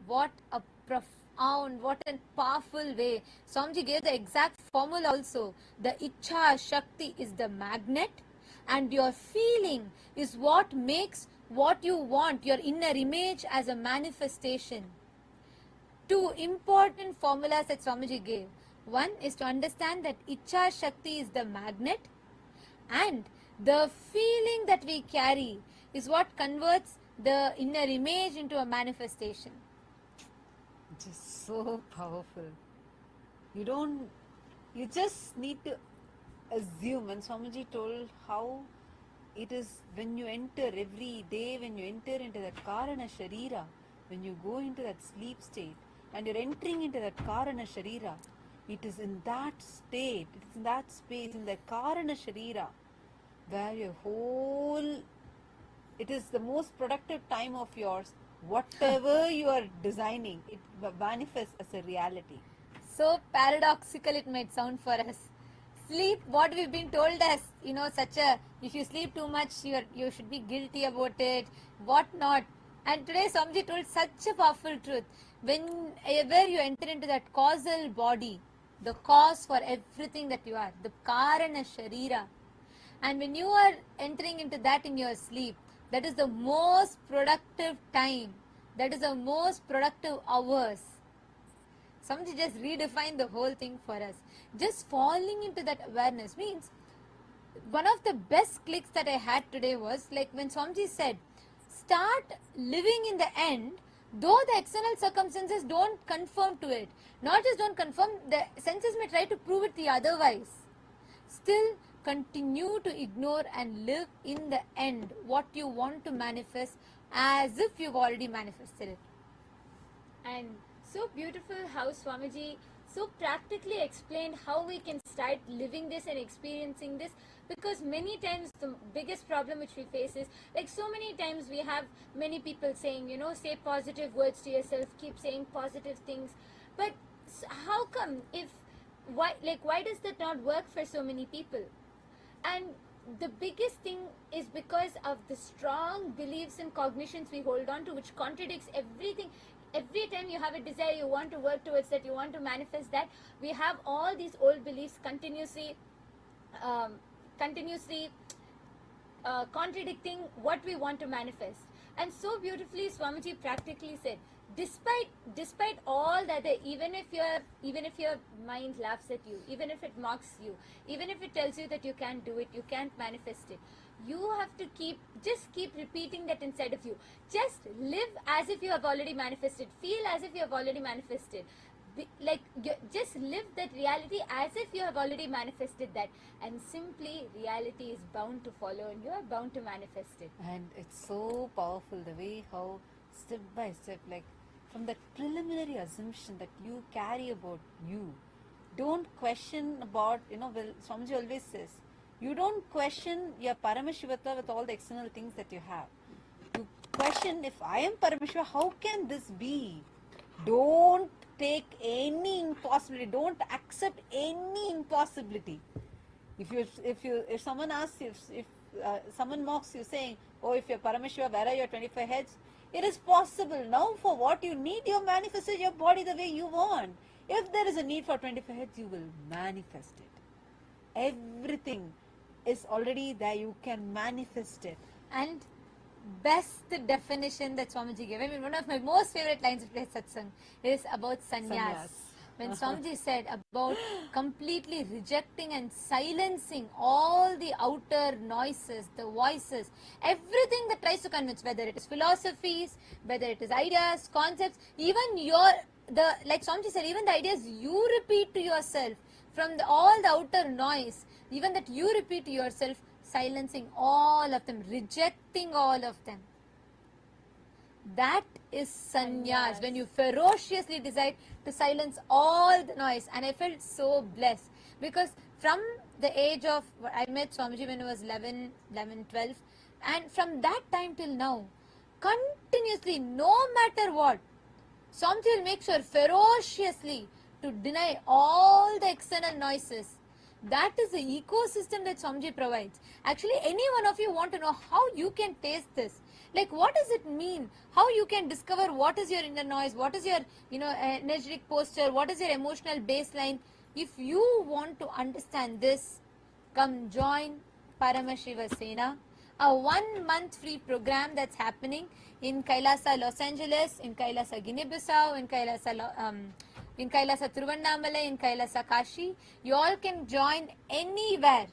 What a profound, what a powerful way. Swamiji gave the exact formula also. The Ichha Shakti is the magnet, and your feeling is what makes what you want, your inner image, as a manifestation. Two important formulas that Swamiji gave. One is to understand that Ichha Shakti is the magnet, and the feeling that we carry is what converts the inner image into a manifestation. Just so powerful. You just need to assume. And Swamiji told how it is when you enter every day, when you enter into that Karana Sharira, when you go into that sleep state and you're entering into that Karana Sharira, It is in that state, it is in that space, in the Karana Sharira, where your whole, it is the most productive time of yours. Whatever you are designing, it manifests as a reality. So paradoxical it might sound for us. Sleep, what we've been told as, such a, if you sleep too much, you should be guilty about it, what not. And today Swamiji told such a powerful truth. Whenever you enter into that causal body, the cause for everything that you are, the Karana Sharira, and when you are entering into that in your sleep, that is the most productive time, that is the most productive hours. Somebody just redefine the whole thing for us. Just falling into that awareness means, one of the best clicks that I had today was like when Swamiji said, start living in the end, though the external circumstances don't conform to it. Not just don't conform, the senses may try to prove it the otherwise. Still continue to ignore and live in the end what you want to manifest as if you've already manifested it. And so beautiful how Swamiji so practically explained how we can start living this and experiencing this, because many times the biggest problem which we face is, like so many times we have many people saying, say positive words to yourself, keep saying positive things, but how come why does that not work for so many people? And the biggest thing is because of the strong beliefs and cognitions we hold on to, which contradicts everything. Every time you have a desire, you want to work towards that, you want to manifest that, we have all these old beliefs continuously contradicting what we want to manifest. And so beautifully Swamiji practically said, despite all that, even if your mind laughs at you, even if it mocks you, even if it tells you that you can't do it, you can't manifest it, you have to keep repeating that inside of you. Just live as if you have already manifested, feel as if you have already manifested, just live that reality as if you have already manifested that, and simply reality is bound to follow and you are bound to manifest it. And it's so powerful the way how step by step, like from the preliminary assumption that you carry about you, don't question about, well, Swamiji always says, you don't question your Paramashivatva with all the external things that you have. You question, if I am Paramashiva, how can this be? Don't take any impossibility. Don't accept any impossibility. If someone asks you, if someone mocks you saying, oh, if you're Paramashiva, where are your 25 heads? It is possible. Now for what you need, you manifested your body the way you want. If there is a need for 25 heads, you will manifest it. Everything is already there. You can manifest it. And best definition that Swamiji gave, I mean, one of my most favorite lines of Satsang is about sannyas. When Swamiji said about completely rejecting and silencing all the outer noises, the voices, everything that tries to convince, whether it is philosophies, whether it is ideas, concepts, even like Swamiji said, even the ideas you repeat to yourself, from all the outer noise, even that you repeat to yourself, silencing all of them, rejecting all of them. That is sannyas, when you ferociously decide to silence all the noise. And I felt so blessed, because from the age of, I met Swamiji when I was 11, 12, and from that time till now, continuously, no matter what, Swamiji will make sure ferociously to deny all the external noises. That is the ecosystem that Swamiji provides. Actually, any one of you want to know how you can taste this. Like, what does it mean? How you can discover what is your inner noise, what is your, energetic posture, what is your emotional baseline. If you want to understand this, come join Paramashiva Sena, a 1 month free program that's happening in Kailasa, Los Angeles, in Kailasa, Guinea-Bissau, in Kailasa Thiruvannamalai, in Kailasa Kashi. You all can join anywhere,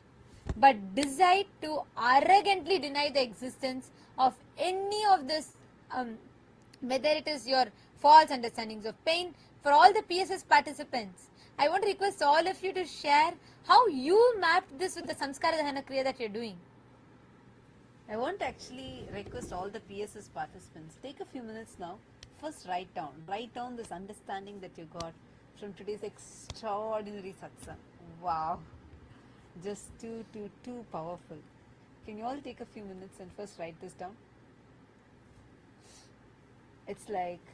but decide to arrogantly deny the existence of any of this, whether it is your false understandings of pain. For all the PSS participants, I want to request all of you to share how you mapped this with the Samskara Dahana Kriya that you're doing. I want to actually request all the PSS participants, take a few minutes now. First write down this understanding that you got from today's extraordinary satsang. Wow. Just too powerful. Can you all take a few minutes and first write this down? It's like,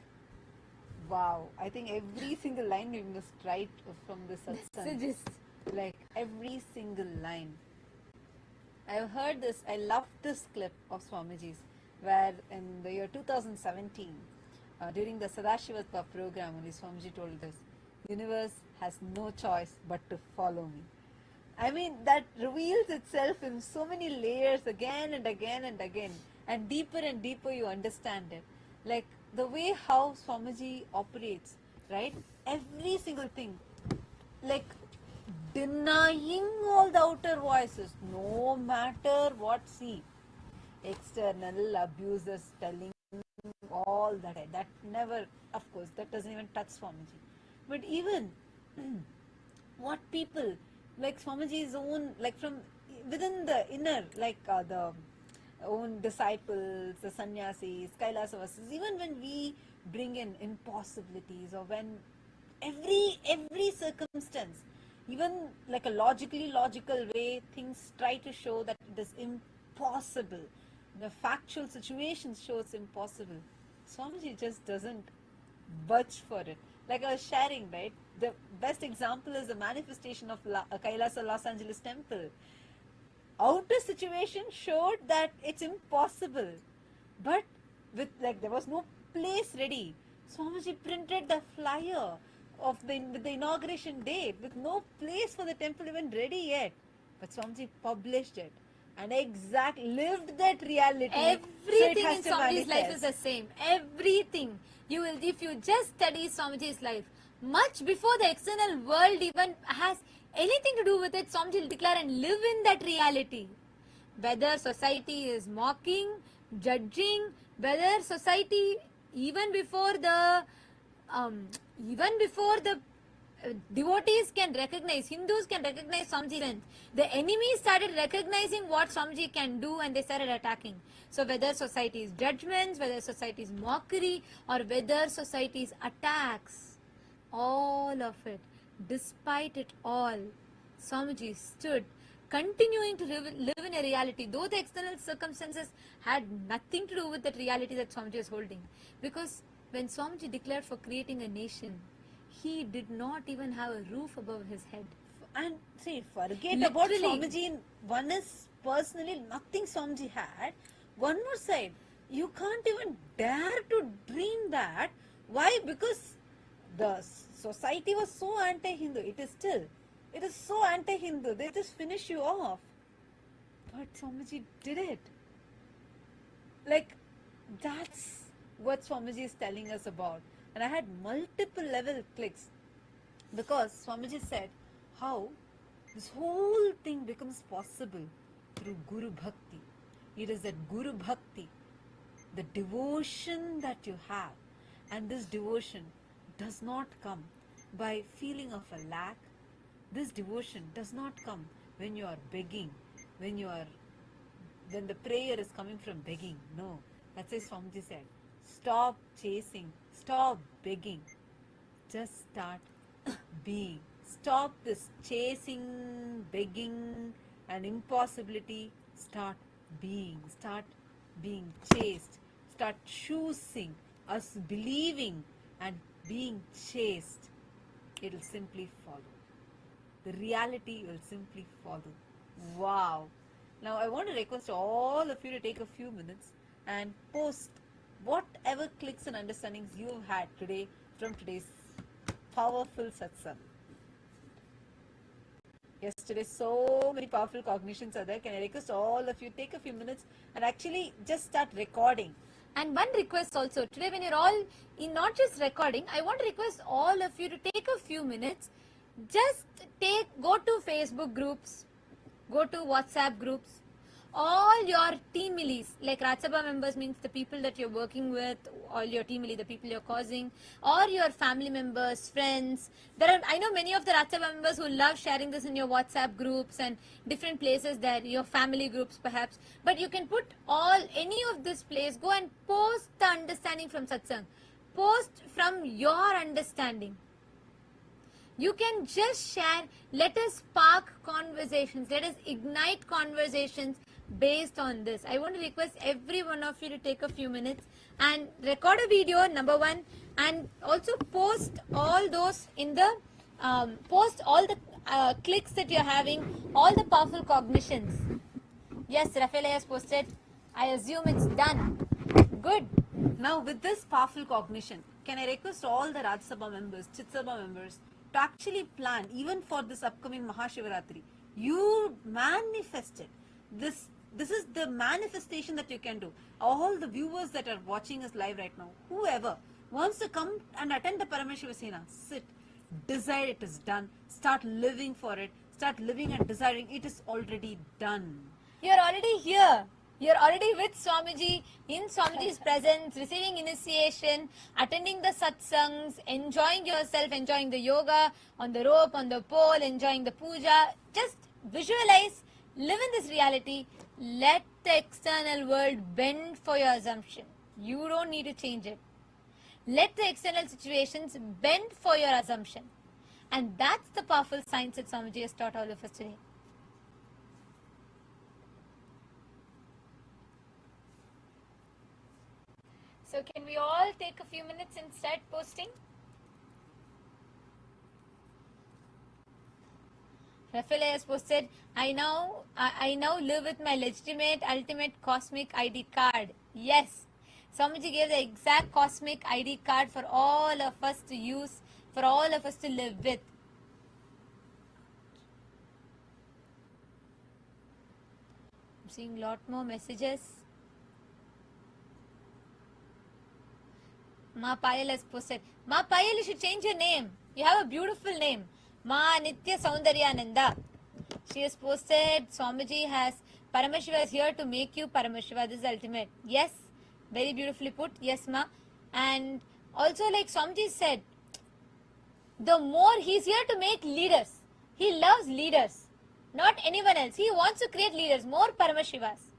wow. I think every single line we must write from the satsang. So just Like every single line. I've heard this, I loved this clip of Swamiji's, where in the year 2017, during the Sadashiva program, only Swamiji told us, universe has no choice but to follow me. I mean, that reveals itself in so many layers again and again and again, and deeper you understand it. Like the way how Swamiji operates, right? Every single thing, like denying all the outer voices, no matter what. See, external abuses, telling all that never, of course, that doesn't even touch Swamiji. But even what people, like Swamiji's own, like from within the inner, like the own disciples, the sannyasis, Kailasa'S, even when we bring in impossibilities, or when every circumstance, even like a logical way, things try to show that it is impossible. The factual situations show it's impossible. Swamiji just doesn't budge for it. Like I was sharing, right? The best example is the manifestation of Kailasa Los Angeles temple. Outer situation showed that it's impossible, but with like there was no place ready. Swamiji printed the flyer of with the inauguration date with no place for the temple even ready yet. But Swamiji published it and lived that reality. everything in Swamiji's life is the same. Everything. You will, if you just study Swamiji's life, much before the external world even has anything to do with it, Swamiji will declare and live in that reality. Whether society is mocking, judging, whether society even before the devotees can recognize, Hindus can recognize Swamiji's strength. The enemy started recognizing what Swamiji can do and they started attacking. So whether society's judgments, whether society's mockery, or whether society's attacks, all of it, despite it all, Swamiji stood, continuing to live in a reality, though the external circumstances had nothing to do with that reality that Swamiji was holding. Because when Swamiji declared for creating a nation, he did not even have a roof above his head. And see, forget Literally. about Swamiji. One is personally nothing Swamiji had. One more side, you can't even dare to dream that. Why? Because the society was so anti-Hindu. It is still. It is so anti-Hindu. They just finish you off. But Swamiji did it. Like, that's what Swamiji is telling us about. And I had multiple level clicks. Because Swamiji said how this whole thing becomes possible through Guru Bhakti. It is that Guru Bhakti, the devotion that you have. And this devotion does not come by feeling of a lack. This devotion does not come when you are begging, when the prayer is coming from begging. No, that's why Swamiji said, stop chasing, stop begging, just start being. Stop this chasing, begging and impossibility. Start being chased. Start choosing, us believing and being chased. It will simply follow. The reality will simply follow. Wow. Now I want to request all of you to take a few minutes and post whatever clicks and understandings you have had today from today's powerful satsang. Yesterday, so many powerful cognitions are there. Can I request all of you take a few minutes and actually just start recording? And one request also, today when you're all in not just recording, I want to request all of you to take a few minutes, just go to Facebook groups, go to WhatsApp groups, all your team millis, like Rajya Sabha members means the people that you're working with, all your team milli, the people you're causing, or your family members, friends. I know many of the Rajya Sabha members who love sharing this in your WhatsApp groups and different places there, your family groups perhaps. But you can put any of this place, go and post the understanding from Satsang. Post from your understanding. You can just share. Let us spark conversations. Let us ignite conversations based on this. I want to request every one of you to take a few minutes and record a video, number one, and also post all those in the post all the clicks that you're having, all the powerful cognitions. Yes, Rafael has posted. I assume it's done. Good. Now, with this powerful cognition, can I request all the Rajya Sabha members, Chit Sabha members to actually plan, even for this upcoming Maha Shivaratri, you manifest it. This is the manifestation that you can do. All the viewers that are watching us live right now, whoever wants to come and attend the Paramashiva Sena, sit, desire it is done, start living for it, start living and desiring it is already done. You're already here. You're already with Swamiji, in Swamiji's presence, receiving initiation, attending the satsangs, enjoying yourself, enjoying the yoga, on the rope, on the pole, enjoying the puja. Just visualize, live in this reality. Let the external world bend for your assumption. You don't need to change it. Let the external situations bend for your assumption. And that's the powerful science that Swamiji has taught all of us today. So can we all take a few minutes and start posting? Rafael has posted, I now live with my legitimate, ultimate cosmic ID card. Yes. Swamiji gave the exact cosmic ID card for all of us to use, for all of us to live with. I'm seeing a lot more messages. Ma Payal has posted. Ma Payal, you should change your name. You have a beautiful name. Ma Nitya Saundaryananda. She has posted, Swamiji has, Paramashiva is here to make you Paramashiva. This is ultimate. Yes, very beautifully put. Yes, Ma. And also, like Swamiji said, the more he's here to make leaders. He loves leaders, not anyone else. He wants to create leaders, more Paramashivas.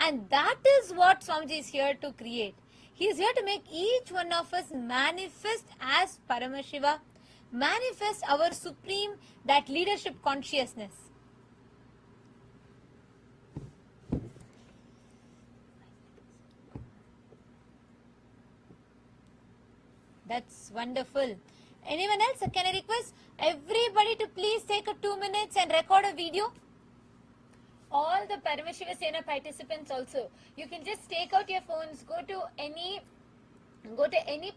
And that is what Swamiji is here to create. He is here to make each one of us manifest as Paramashiva, manifest our supreme, that leadership consciousness. That's wonderful. Anyone else? Can I request everybody to please take a 2 minutes and record a video? All the Paramashiva Sena participants also. You can just take out your phones, go to any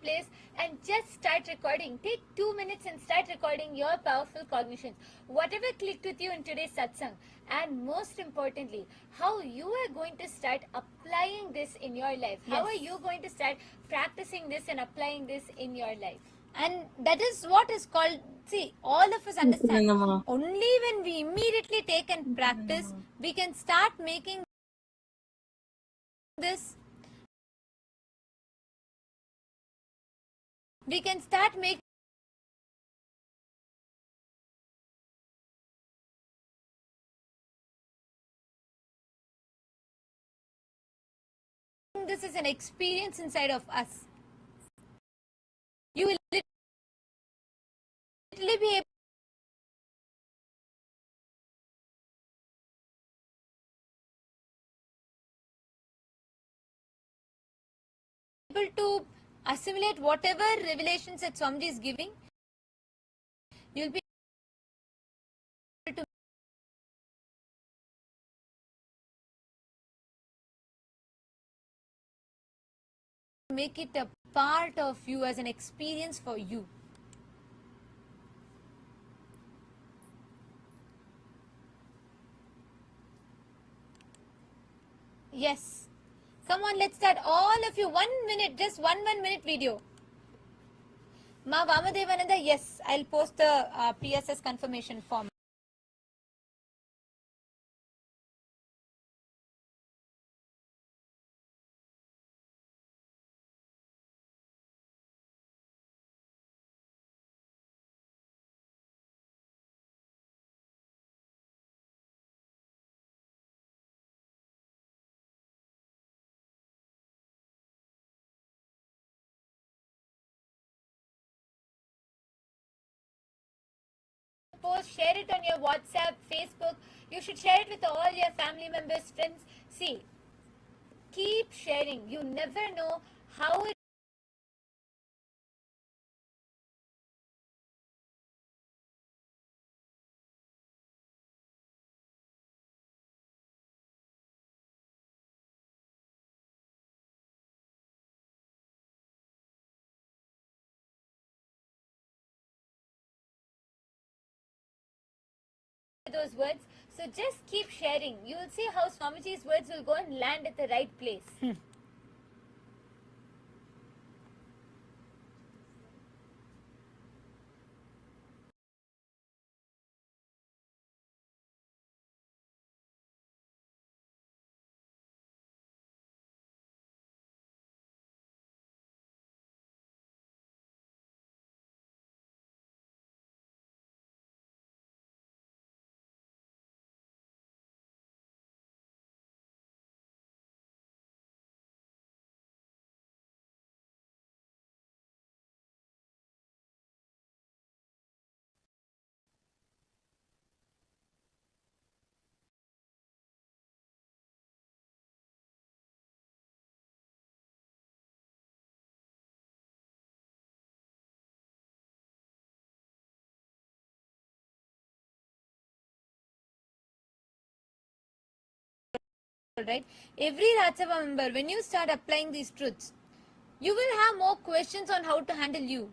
place and just start recording. Take 2 minutes and start recording your powerful cognitions. Whatever clicked with you in today's satsang. And most importantly, how you are going to start applying this in your life. How are you going to start practicing this and applying this in your life? And that is what is called, see, all of us understand. Only when we immediately take and practice, we can start making this. We can start making this as an experience inside of us. You will literally be able to assimilate whatever revelations that Swamiji is giving. You will be able to make it a part of you as an experience for you. Yes. Come on, let's start. All of you, 1 minute, just one minute video. Ma Vamadevananda, yes, I'll post the PSS confirmation form. post, share it on your WhatsApp, Facebook. You should share it with all your family members, friends. See, keep sharing. You never know how it those words. So just keep sharing. You will see how Swamiji's words will go and land at the right place. Right? Every Rajasabha member, when you start applying these truths, you will have more questions on how to handle you.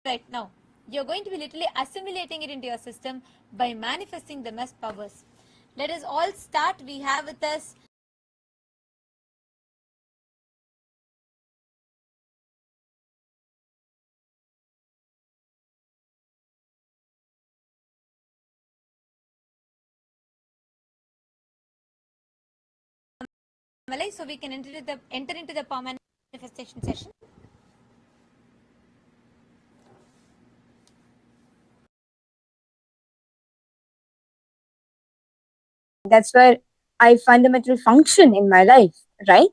Right now, you're going to be literally assimilating it into your system by manifesting them as powers. Let us all start. We have with us Malay, so we can enter into the power manifestation session. That's where I fundamentally function in my life, right?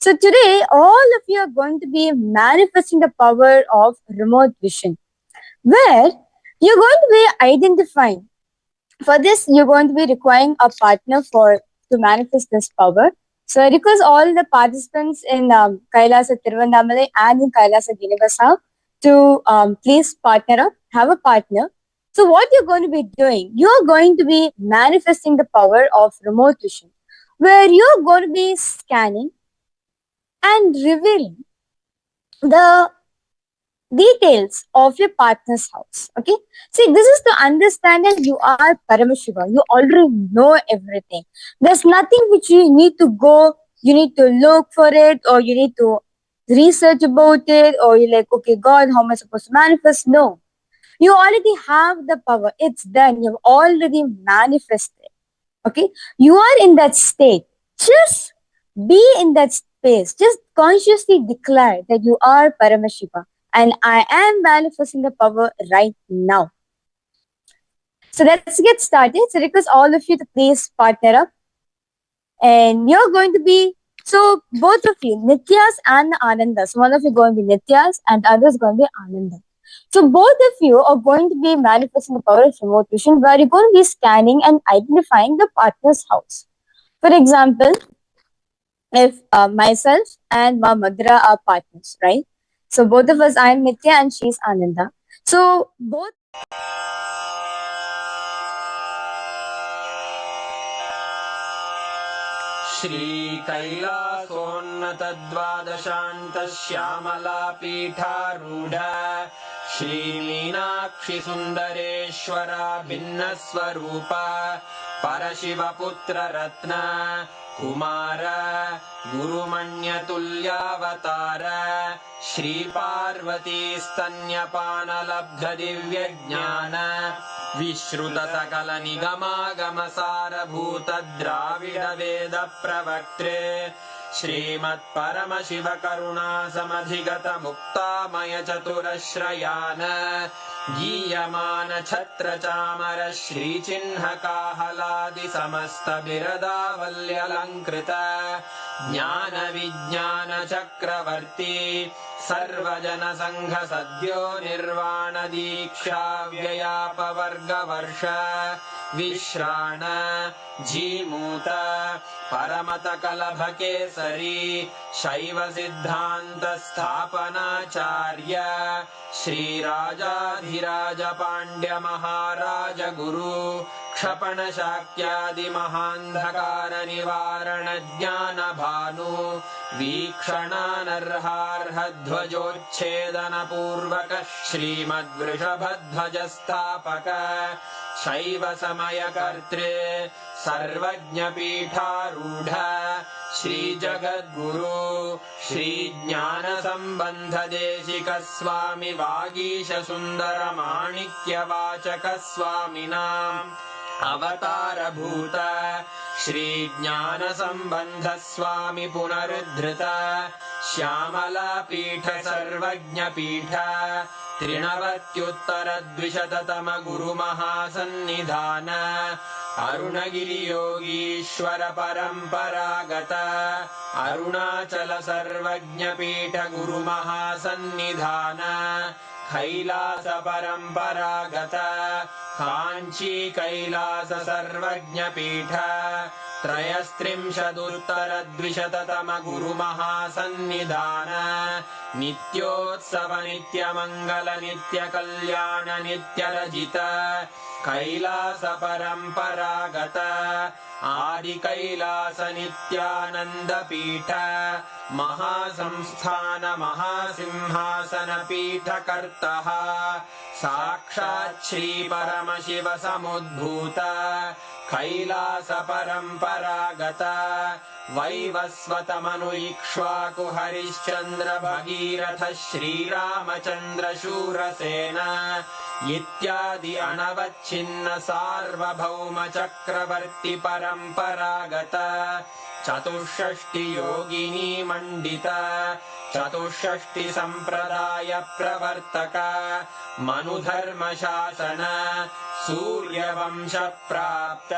So today, all of you are going to be manifesting the power of remote vision, where you're going to be identifying. For this, you're going to be requiring a partner to manifest this power. So I request all the participants in Kailasa Tiruvannamale and in Kailasa Ginivasa to please partner up, have a partner. So what you're going to be doing, you're going to be manifesting the power of remote vision, where you're going to be scanning and revealing the details of your partner's house. Okay. See, this is to understand that you are Paramashiva. You already know everything. There's nothing which you need to go, you need to look for it, or you need to research about it, or you're like, okay, God, how am I supposed to manifest? No. You already have the power. It's done. You've already manifested. Okay. You are in that state. Just be in that space. Just consciously declare that you are Paramashiva and I am manifesting the power right now. So let's get started. So request all of you to please partner up. And you're going to be, so both of you, Nityas and Anandas. One of you going to be Nityas and the other is going to be Ananda. So both of you are going to be manifesting the power of remote vision, where you're going to be scanning and identifying the partner's house. For example, if myself and Ma Madra are partners, right? So both of us, I am Nitya and she's Ananda. So both. श्रीकैलासोन्नतद्वादशान्तश्यामलापीठारूढ श्रीमीनाक्षिसुन्दरेश्वरा भिन्नस्वरूपा परशिवपुत्ररत्न Kumar गुरुमण्यतुल्यावतार श्रीपार्वतीस्तन्यपानलब्ध दिव्यज्ञान विश्रुतसकलनिगमागमसारभूत Dravid वेद प्रवक्त्रे श्रीमत्परमशिव करुणासमधिगत मुक्तामय चतुरश्रयान गीयमान छत्र चामर श्रीचिह्न काहलादि समस्त बिरदावल्यलङ्कृत ज्ञान विज्ञान चक्रवर्ती सर्वजन संघ सद्यो निर्वाण दीक्षा व्ययापवर्गवर्ष विश्राण जीमूत परमत कलभ केसरी शैव सिद्धांत स्थापनाचार्य श्रीराजाधिराज पांड्य महाराज गुरु क्षपण शाक्यादि महांधकार निवारण ज्ञान भानु वीक्षणानर्हार्ह ध्वजोच्छेदन पूर्वक श्रीमद्वृषभध्वज स्थापक शैव समय कर्त्रे सर्वज्ञ पीठारूढ़ श्री जगद्गुरु श्री ज्ञान संबंध देशिक स्वामी वागीश सुंदर माणिक्य वाचक स्वामिनां अवतार भूत श्री ज्ञान संबंध स्वामी पुनरुद्धृत श्यामला पीठ सर्वज्ञ पीठ त्रिनवत्युत्तर द्विशततम गुरु महासन्निधान अरुणगिरि योगीश्वर परंपरागत अरुणाचल सर्वज्ञ पीठ गुरु महासन्निधान कैलास परंपरागत कांची कैलास सर्वज्ञ पीठ त्रयस्त्रिंशदुत्तर द्विशततम गुरु महासन्निधान नित्योत्सव नित्य मंगल नित्य कल्याण नित्य रजित कैलास परंपरागत आदि कैलास नित्यानंद पीठ महासंस्थान महासिंहासन पीठ कर्तः साक्षात् श्री परमशिव समुद्भूत कैलास परंपरागत वैवस्वत मनु इक्ष्वाकु हरिश्चंद्र भगीरथ श्रीरामचंद्र शूरसेन इत्यादि अनवच्छिन्न सार्वभौम चक्रवर्ती परंपरागत चतुष्षष्टि योगिनी मंडित चतुष्षष्टि संप्रदाय प्रवर्तक मनुधर्म शासन सूर्यवंश प्राप्त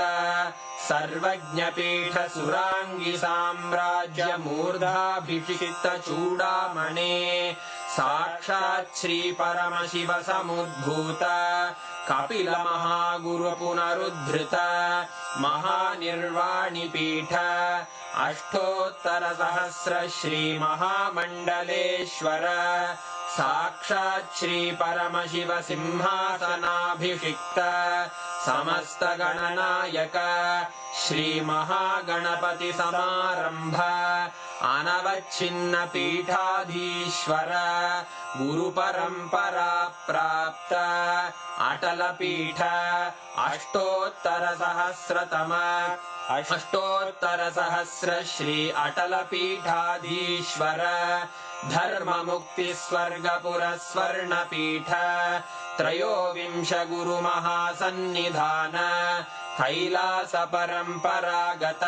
सर्वज्ञ पीठ सुरांगी साम्राज्य मूर्धाभिषिक्त चूड़ामणे साक्षात् श्री परमशिव समुद्भूत कपिल महागुरु पुनरुद्धृत महानिर्वाणि पीठ अष्टोत्तर सहस्र श्री महामंडलेश्वर साक्षात् श्री परमशिव सिंहासनाभिषिक्त समस्त गणनायक श्री महागणपति समारंभ अनवच्छिन्न पीठाधीश्वर गुरु परंपरा प्राप्त अटल पीठ अष्टोत्तर सहस्र श्री अटल पीठाधीश्वर धर्म मुक्ति स्वर्गपुर स्वर्ण पीठ त्रयोविंश गुरु महासन्निधान कैलास परंपरागत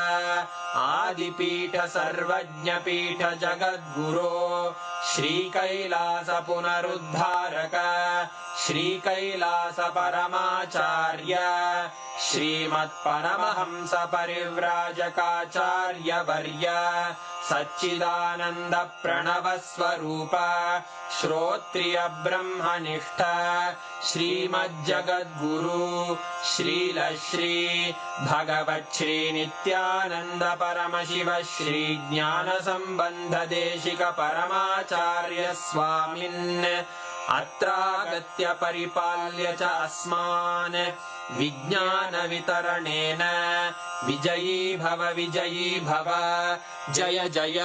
आदिपीठ सर्वज्ञ पीठ जगद्गुरो श्री कैलास पुनरुद्धारक श्री कैलास परमाचार्य श्रीमत्परमहंस परिव्राजकाचार्य वर्य सच्चिदानंद प्रणव स्वरूप श्रोत्रिय ब्रह्मनिष्ठ श्रीमज्जगद्गुरु श्रील श्री भगवत् श्री नित्यानंद परमशिव श्री ज्ञान संबंध देशिक परमाचार्य स्वामिन् अत्रागत्य परिपाल्य च अस्मान् विज्ञान वितरणेन विजयी भव जय जय।